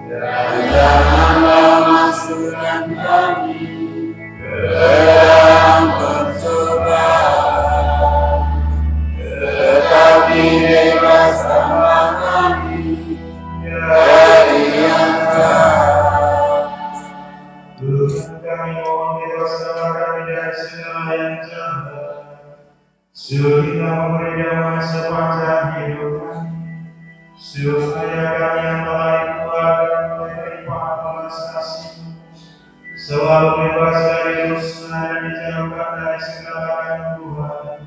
E: Dan janganlah masukkan kami ke dalam pencobaan, tetapi bebaskanlah kami dari yang jahat.
B: Tuhan kami mohon bebaskanlah kami dari segala yang jahat, supaya memberi damai sepanjang hidup kami, supaya kami yang telah dikeluarkan oleh limpahan belas kasih-Mu selalu bebas dari dosa dan dijauhkan dari segala gangguan,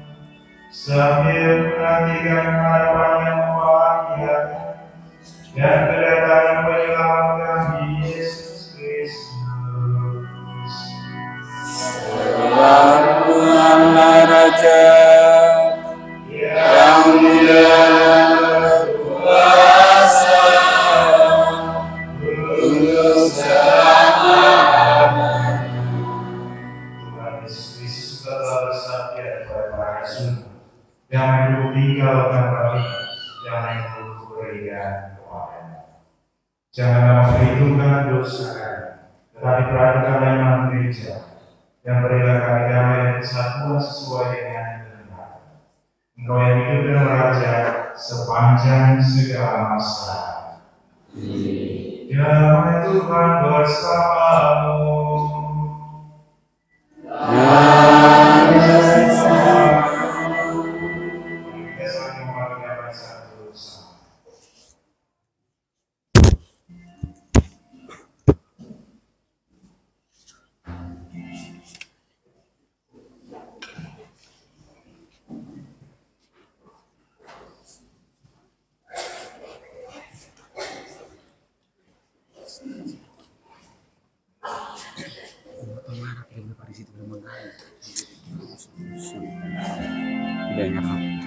B: sambil menantikan harapan yang membahagiakan dan kedatangan penyelamat kami Yesus Kristus.
E: Sebab Tuhan Raja yang mulia berkuasa untuk selamanya.
B: Tuhan Yesus Kristus telah bersabda kepada para rasul, jangan dulu tinggalkan kami, jangan dulu berikan kepada. Janganlah memperhitungkan dosa kami, tetapi perhatikanlah iman gereja, dan berilah kami damai dan kesatuan sesuai dengan kehendak. Engkau yang hidup dan meraja sepanjang segala masa. Damai Tuhan bersamamu. Kita saling membagikan satu sama.
G: Dengar.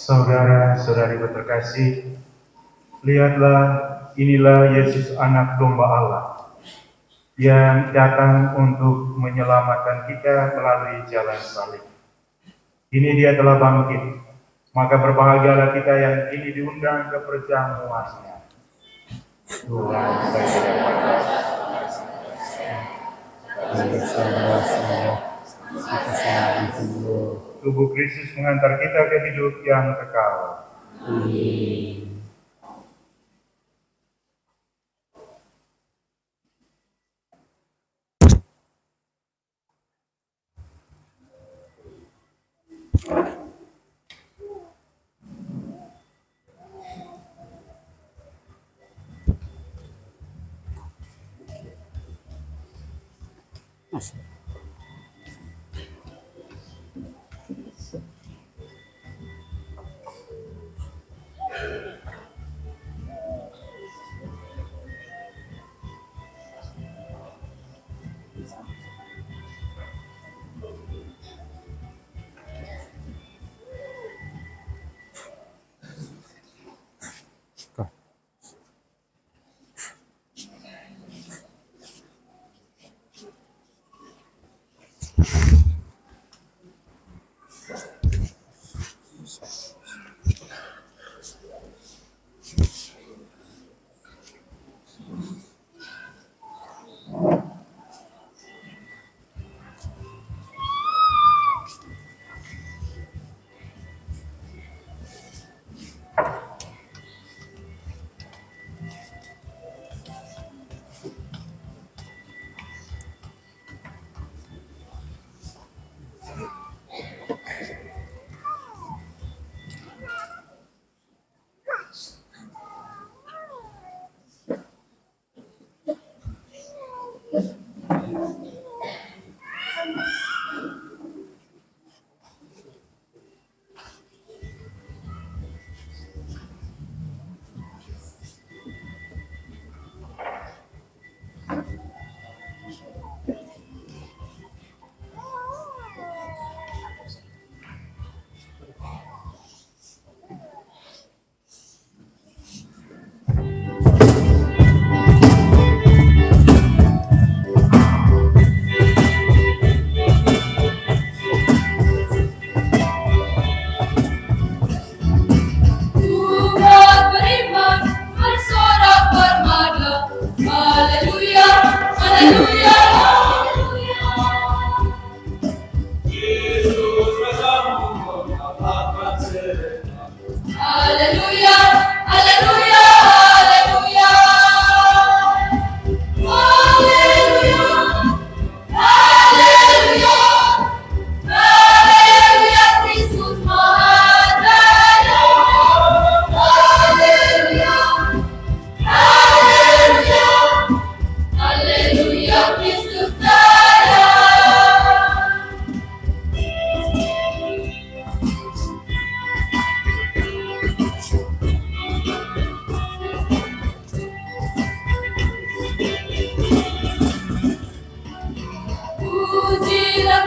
B: Saudara-saudari terkasih, lihatlah, inilah Yesus anak domba Allah yang datang untuk menyelamatkan kita melalui jalan salib. Kini dia telah bangkit, maka berbahagialah kita yang kini diundang ke perjamuannya. Tuhan tubuh Kristus mengantar kita ke hidup yang kekal.
G: Amin.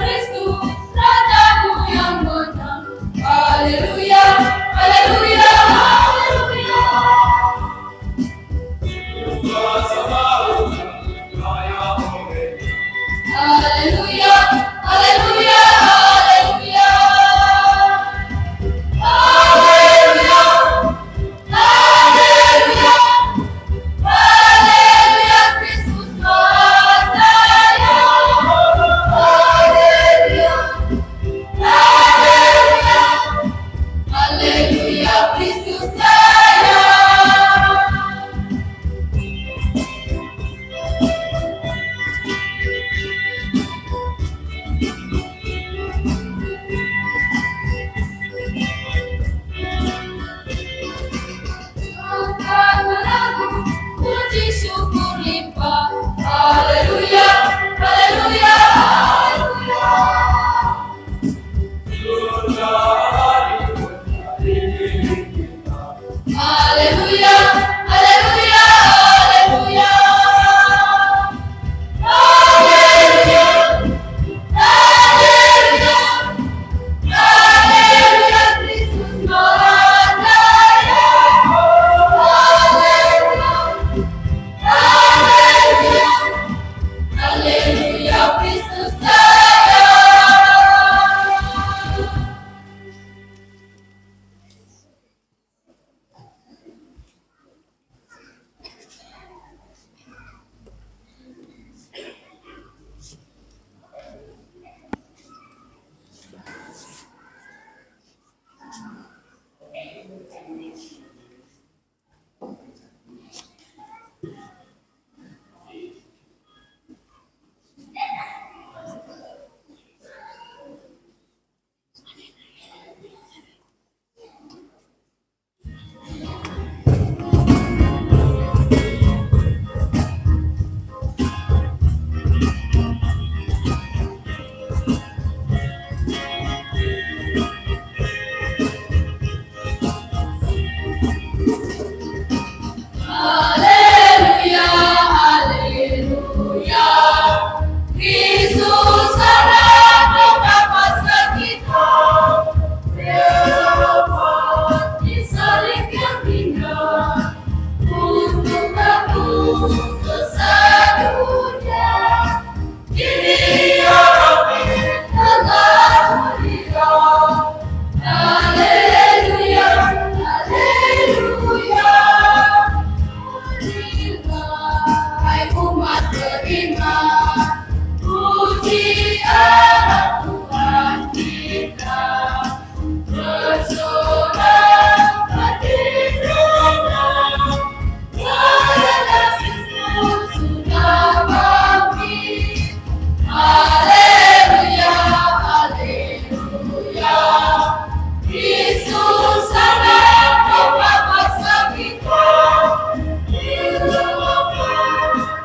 I: Kristus, Rajaku yang menang. Haleluya, haleluya, haleluya. Haleluya, haleluya, haleluya. Haleluya, haleluya, haleluya, Kristus Maha Jaya. Haleluya, haleluya, haleluya, Kristus Jaya. Angkat lagu, puji syukur limpah. Haleluya, haleluya, haleluya. Haleluya, haleluya, haleluya. Haleluya, haleluya, haleluya, Kristus Maha Jaya. Haleluya, haleluya, haleluya, Kristus Jaya. Haleluya, haleluya. Kristus adalah pembaptis kita. Berwafat di salib yang indah untuk tebus dosa dunia. Ini kami telah mulia. Haleluya, haleluya. Hai umat beriman, puji Allah Tuhan kita, bersorak di dalam, karena Kristus sudah bangkit. Haleluya, haleluya. Kristus adalah pembaptis kita.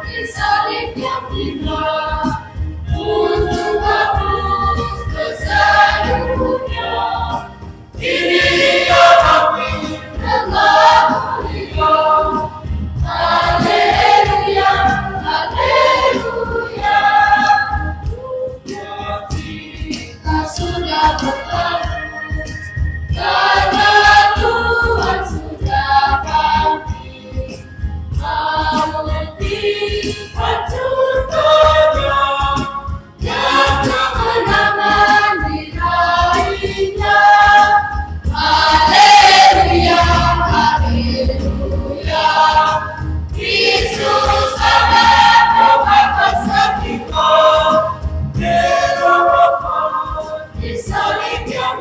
I: Di salib yang indah untuk hapus dosa dunia. Ini kami telah mulia. Haleluya, haleluya. Kita sudah bertemu karena Tuhan sudah bangkit. Hancurkannya yang kemenangan diraihnya. Haleluya, haleluya. Kristus adalah pembaptis kita. Berwafat di salib yang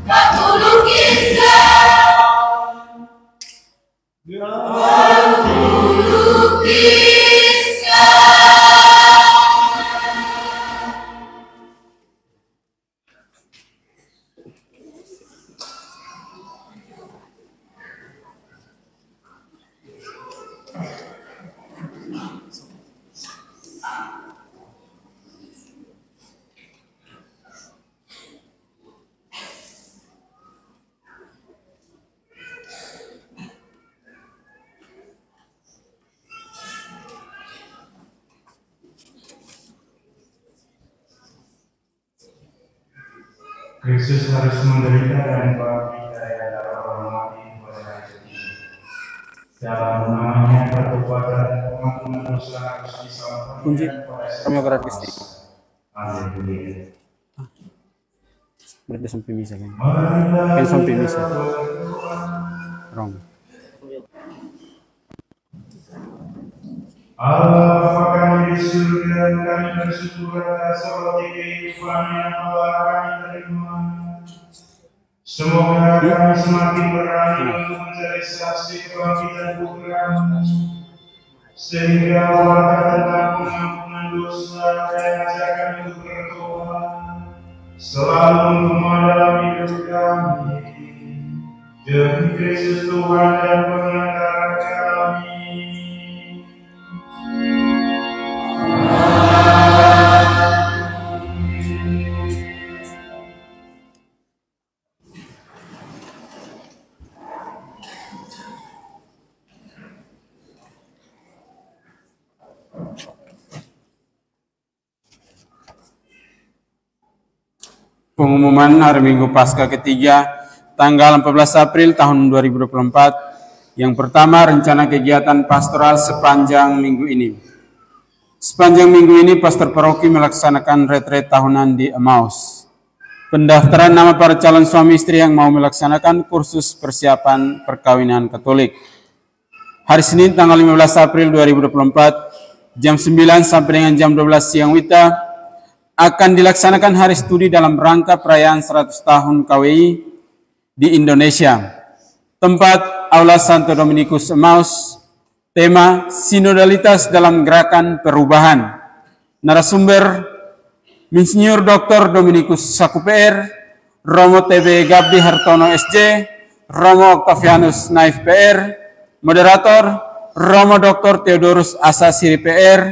I: Aku lukiskan, aku lukiskan.
B: Kristus harus menderita dan bangkit dari antara orang mati pada hari ketiga. Dalam namanya pertobatan dan pengampunan dosa harus disampaikan pada
G: Kristi.
B: Haleluya.
G: Berarti sampai misa kan? Kan sampai misa. Wrong.
B: Allah Bapa kami di surga, kami bersyukur atas roti kehidupan yang Allah kami terima. Semoga kami semakin berani untuk mencari saksi kebangkitan Tuhan, sehingga Allah tentang pengampunan dosa dan ajarkan untuk bertobat, selalu untuk dalam hidup kami. Demi Kristus Tuhan dan Pengantara kami.
G: Pengumuman hari Minggu Paskah ketiga, tanggal 14 April tahun 2024. Yang pertama, rencana kegiatan pastoral sepanjang minggu ini. Sepanjang minggu ini, pastor paroki melaksanakan retret tahunan di Emmaus. Pendaftaran nama para calon suami istri yang mau melaksanakan kursus persiapan perkawinan Katolik. Hari Senin, tanggal 15 April 2024, jam 9 sampai dengan jam 12 siang WITA, akan dilaksanakan hari studi dalam rangka perayaan 100 tahun KWI di Indonesia. Tempat Aula Santo Dominikus Emmaus. Tema Sinodalitas dalam Gerakan Perubahan. Narasumber Insinyur Dr. Dominikus Saku PR, Romo TB Gabdi Hartono SJ, Romo Octavianus Naif PR, Moderator Romo Dr. Theodorus Asa Siri PR,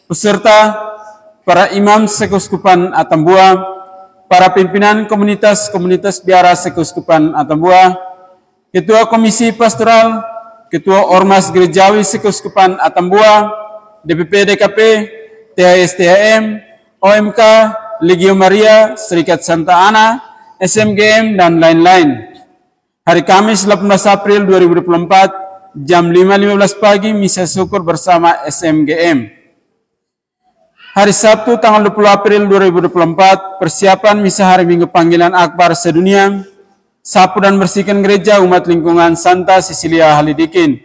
G: peserta para imam Sekuskupan Atambua, para pimpinan komunitas biara Sekuskupan Atambua, Ketua Komisi Pastoral, Ketua Ormas Gerejawi Sekuskupan Atambua, DPP DKP, THS-THM, OMK, Legio Maria, Serikat Santa Ana, SMGM, dan lain-lain. Hari Kamis 18 April 2024, jam 5.15 pagi, misa syukur bersama SMGM. Hari Sabtu tanggal 20 April 2024, persiapan misa hari Minggu panggilan akbar sedunia, sapu dan bersihkan gereja umat lingkungan Santa Cecilia Halidikin,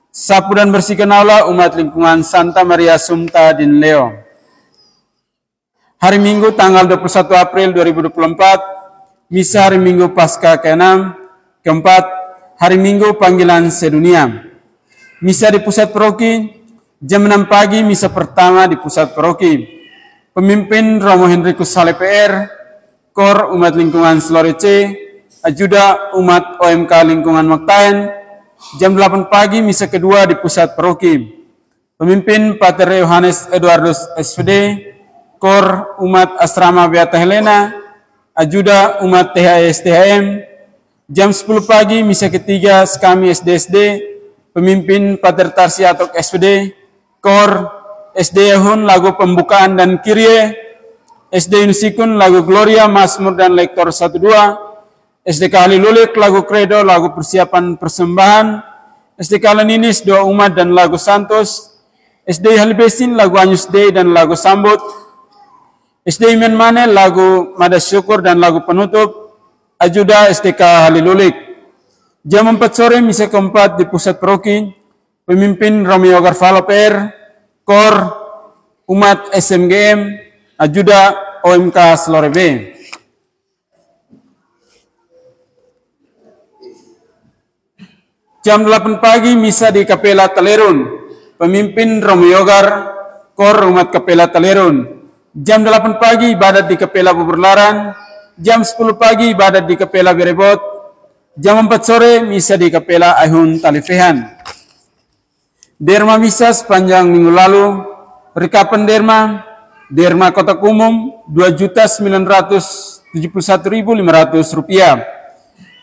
G: sapu dan bersihkan aula umat lingkungan Santa Maria Sumta Din Leo. Hari Minggu tanggal 21 April 2024, misa hari Minggu Paskah ke-6, keempat, hari Minggu panggilan sedunia. Misa di pusat paroki, jam 6 pagi, misa pertama di pusat paroki. Pemimpin Romo Henrikus Sale PR, Kor umat lingkungan Selorece, Ajuda umat OMK lingkungan Maktaen. Jam 8 pagi, misa kedua di pusat paroki. Pemimpin Pater Yohanes Eduardus SVD, Kor umat Asrama Beata Helena, Ajuda umat THS-THM. Jam 10 pagi, misa ketiga Skami SD-SD, pemimpin Pater Tarsiatok SVD, Kor SD Yahun lagu pembukaan dan Kyrie, SD Unikun lagu Gloria, Mazmur dan Lektor 1-2, SD Kalilulik lagu Credo, lagu persiapan persembahan, SD Kalaninis doa umat dan lagu Santos, SD Halibesin lagu Anyus Dei dan lagu Sambut, SD Iman Mane lagu Mada Syukur dan lagu penutup, Ajuda SDK Halilulik. Jam 4 sore misa keempat di pusat paroki, pemimpin Romeo Garvalo PR, Kor umat SMGM, Ajuda OMK Selore B.
C: Jam 8 pagi misa di Kapela Talerun. Pemimpin Romo Yogar, Kor Umat Kapela Talerun. Jam 8 pagi ibadat di Kapela Buburlaran. Jam 10 pagi ibadat di Kapela Berebot. Jam 4 sore misa di Kapela Ahun Talifehan. Derma misa sepanjang minggu lalu. Rekapan Derma Kotak Umum Rp2.971.500.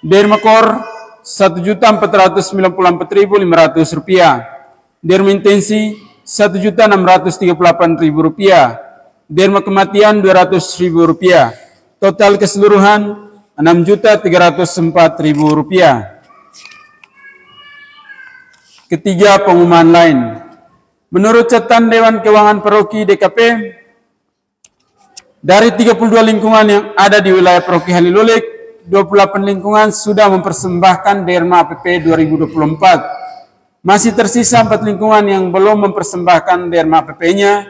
C: Derma Kor Rp1.494.500. Derma Intensi Rp1.638.000. Derma Kematian Rp200.000. Total keseluruhan Rp6.304.000. Ketiga, pengumuman lain. Menurut catatan Dewan Keuangan Paroki DKP, dari 32 lingkungan yang ada di wilayah Paroki Halilulik, 28 lingkungan sudah mempersembahkan Derma APP 2024. Masih tersisa 4 lingkungan yang belum mempersembahkan Derma APP-nya,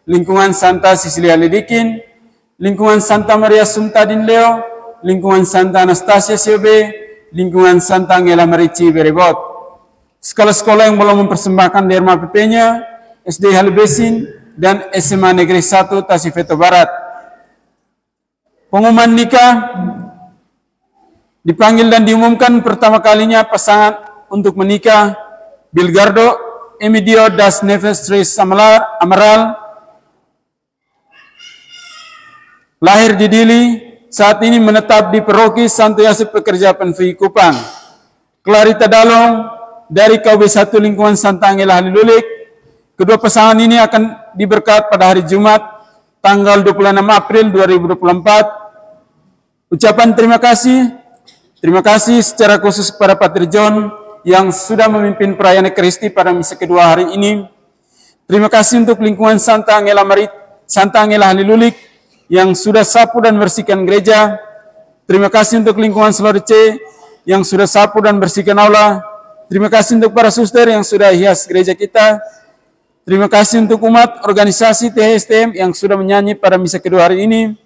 C: lingkungan Santa Sisilia Lidikin, lingkungan Santa Maria Sumta Dinleo, lingkungan Santa Anastasia Siobe, lingkungan Santa Angela Marici Berebot. Sekolah-sekolah yang belum mempersembahkan Derma APP-nya, SD Halibesin dan SMA Negeri 1 Tasifeto Barat. Pengumuman nikah dipanggil dan diumumkan pertama kalinya pasangan untuk menikah Bilgardo Emidio das Neves Reis Amaral, lahir di Dili, saat ini menetap di Paroki Santo Yosef Pekerja Penfui Kupang. Clarita Dalong dari KW1 lingkungan Santa Angela Halilulik. Kedua pasangan ini akan diberkat pada hari Jumat tanggal 26 April 2024. Ucapan terima kasih secara khusus kepada Pater John yang sudah memimpin perayaan Ekaristi pada misa kedua hari ini. Terima kasih untuk lingkungan Santa Angela Halilulik yang sudah sapu dan bersihkan gereja. Terima kasih untuk lingkungan Selorice yang sudah sapu dan bersihkan aula. Terima kasih untuk para suster yang sudah hias gereja kita. Terima kasih untuk umat organisasi THSTM yang sudah menyanyi pada misa kedua hari ini.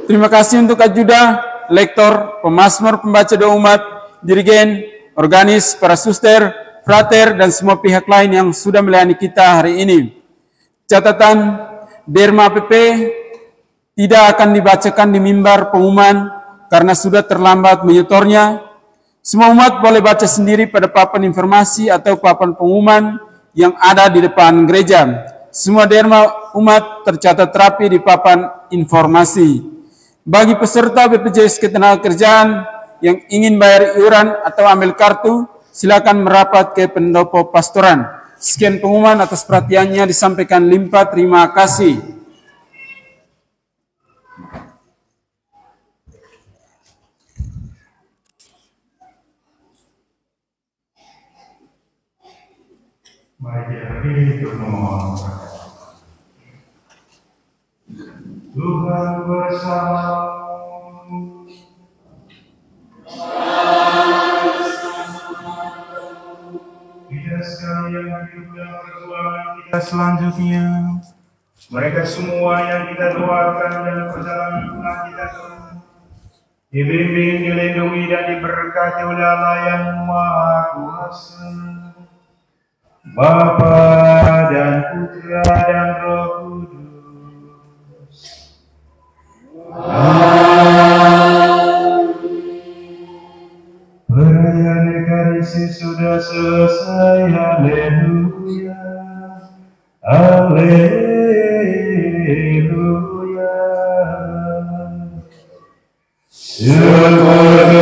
C: Terima kasih untuk ajuda, lektor, pemazmur, pembaca doa umat, dirigen, organis, para suster, frater, dan semua pihak lain yang sudah melayani kita hari ini. Catatan, Derma APP tidak akan dibacakan di mimbar pengumuman karena sudah terlambat menyetornya. Semua umat boleh baca sendiri pada papan informasi atau papan pengumuman yang ada di depan gereja. Semua derma umat tercatat rapi di papan informasi. Bagi peserta BPJS Ketenagakerjaan yang ingin bayar iuran atau ambil kartu, silakan merapat ke pendopo pastoran. Sekian pengumuman, atas perhatiannya disampaikan limpah terima kasih.
B: Mari kita berdiri untuk memohon. Tuhan bersamamu. Kita sekalian hidup dan perjuangan kita selanjutnya. Mereka semua yang kita doakan dalam perjalanan pulang kita dibimbing, dilindungi dan diberkati oleh Allah yang Maha Kuasa, Bapa dan Putra dan Roh Kudus. Perayaan Ekaristi sudah selesai. Haleluya, haleluya. Syukur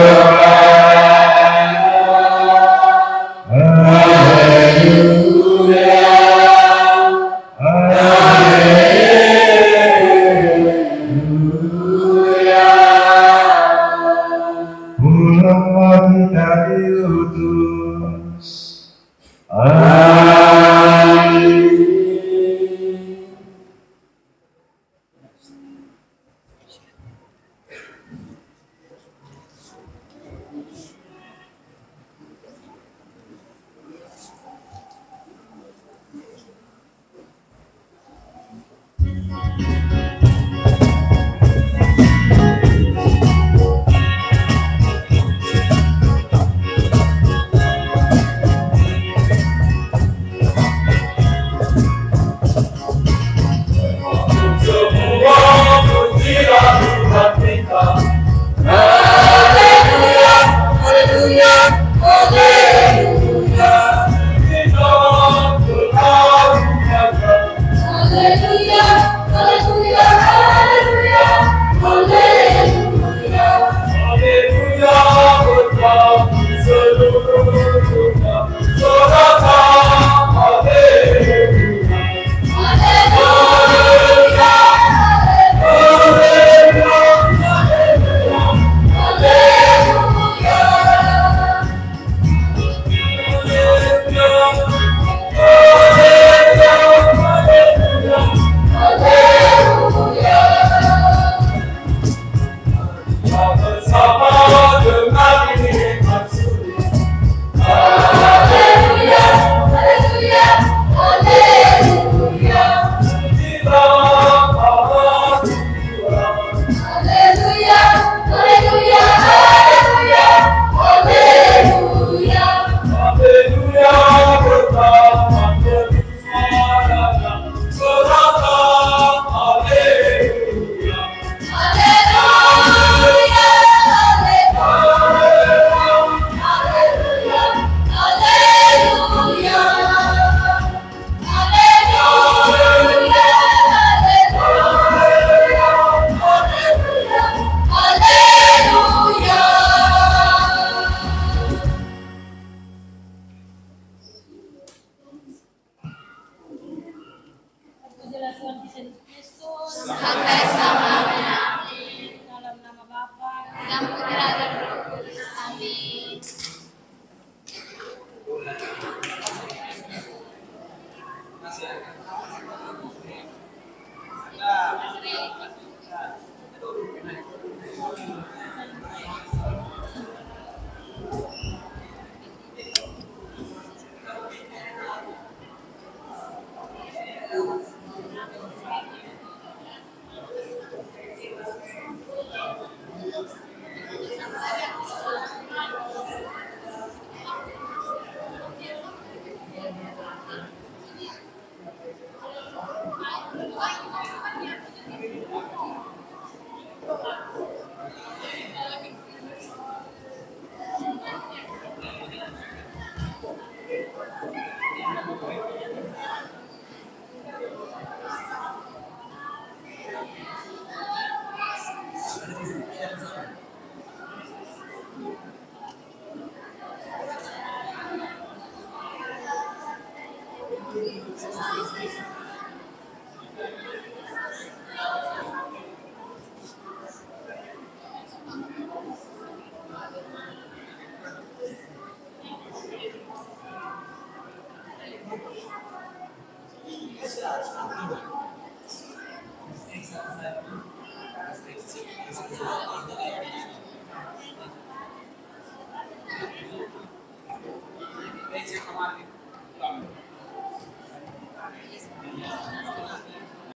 F: Kemarin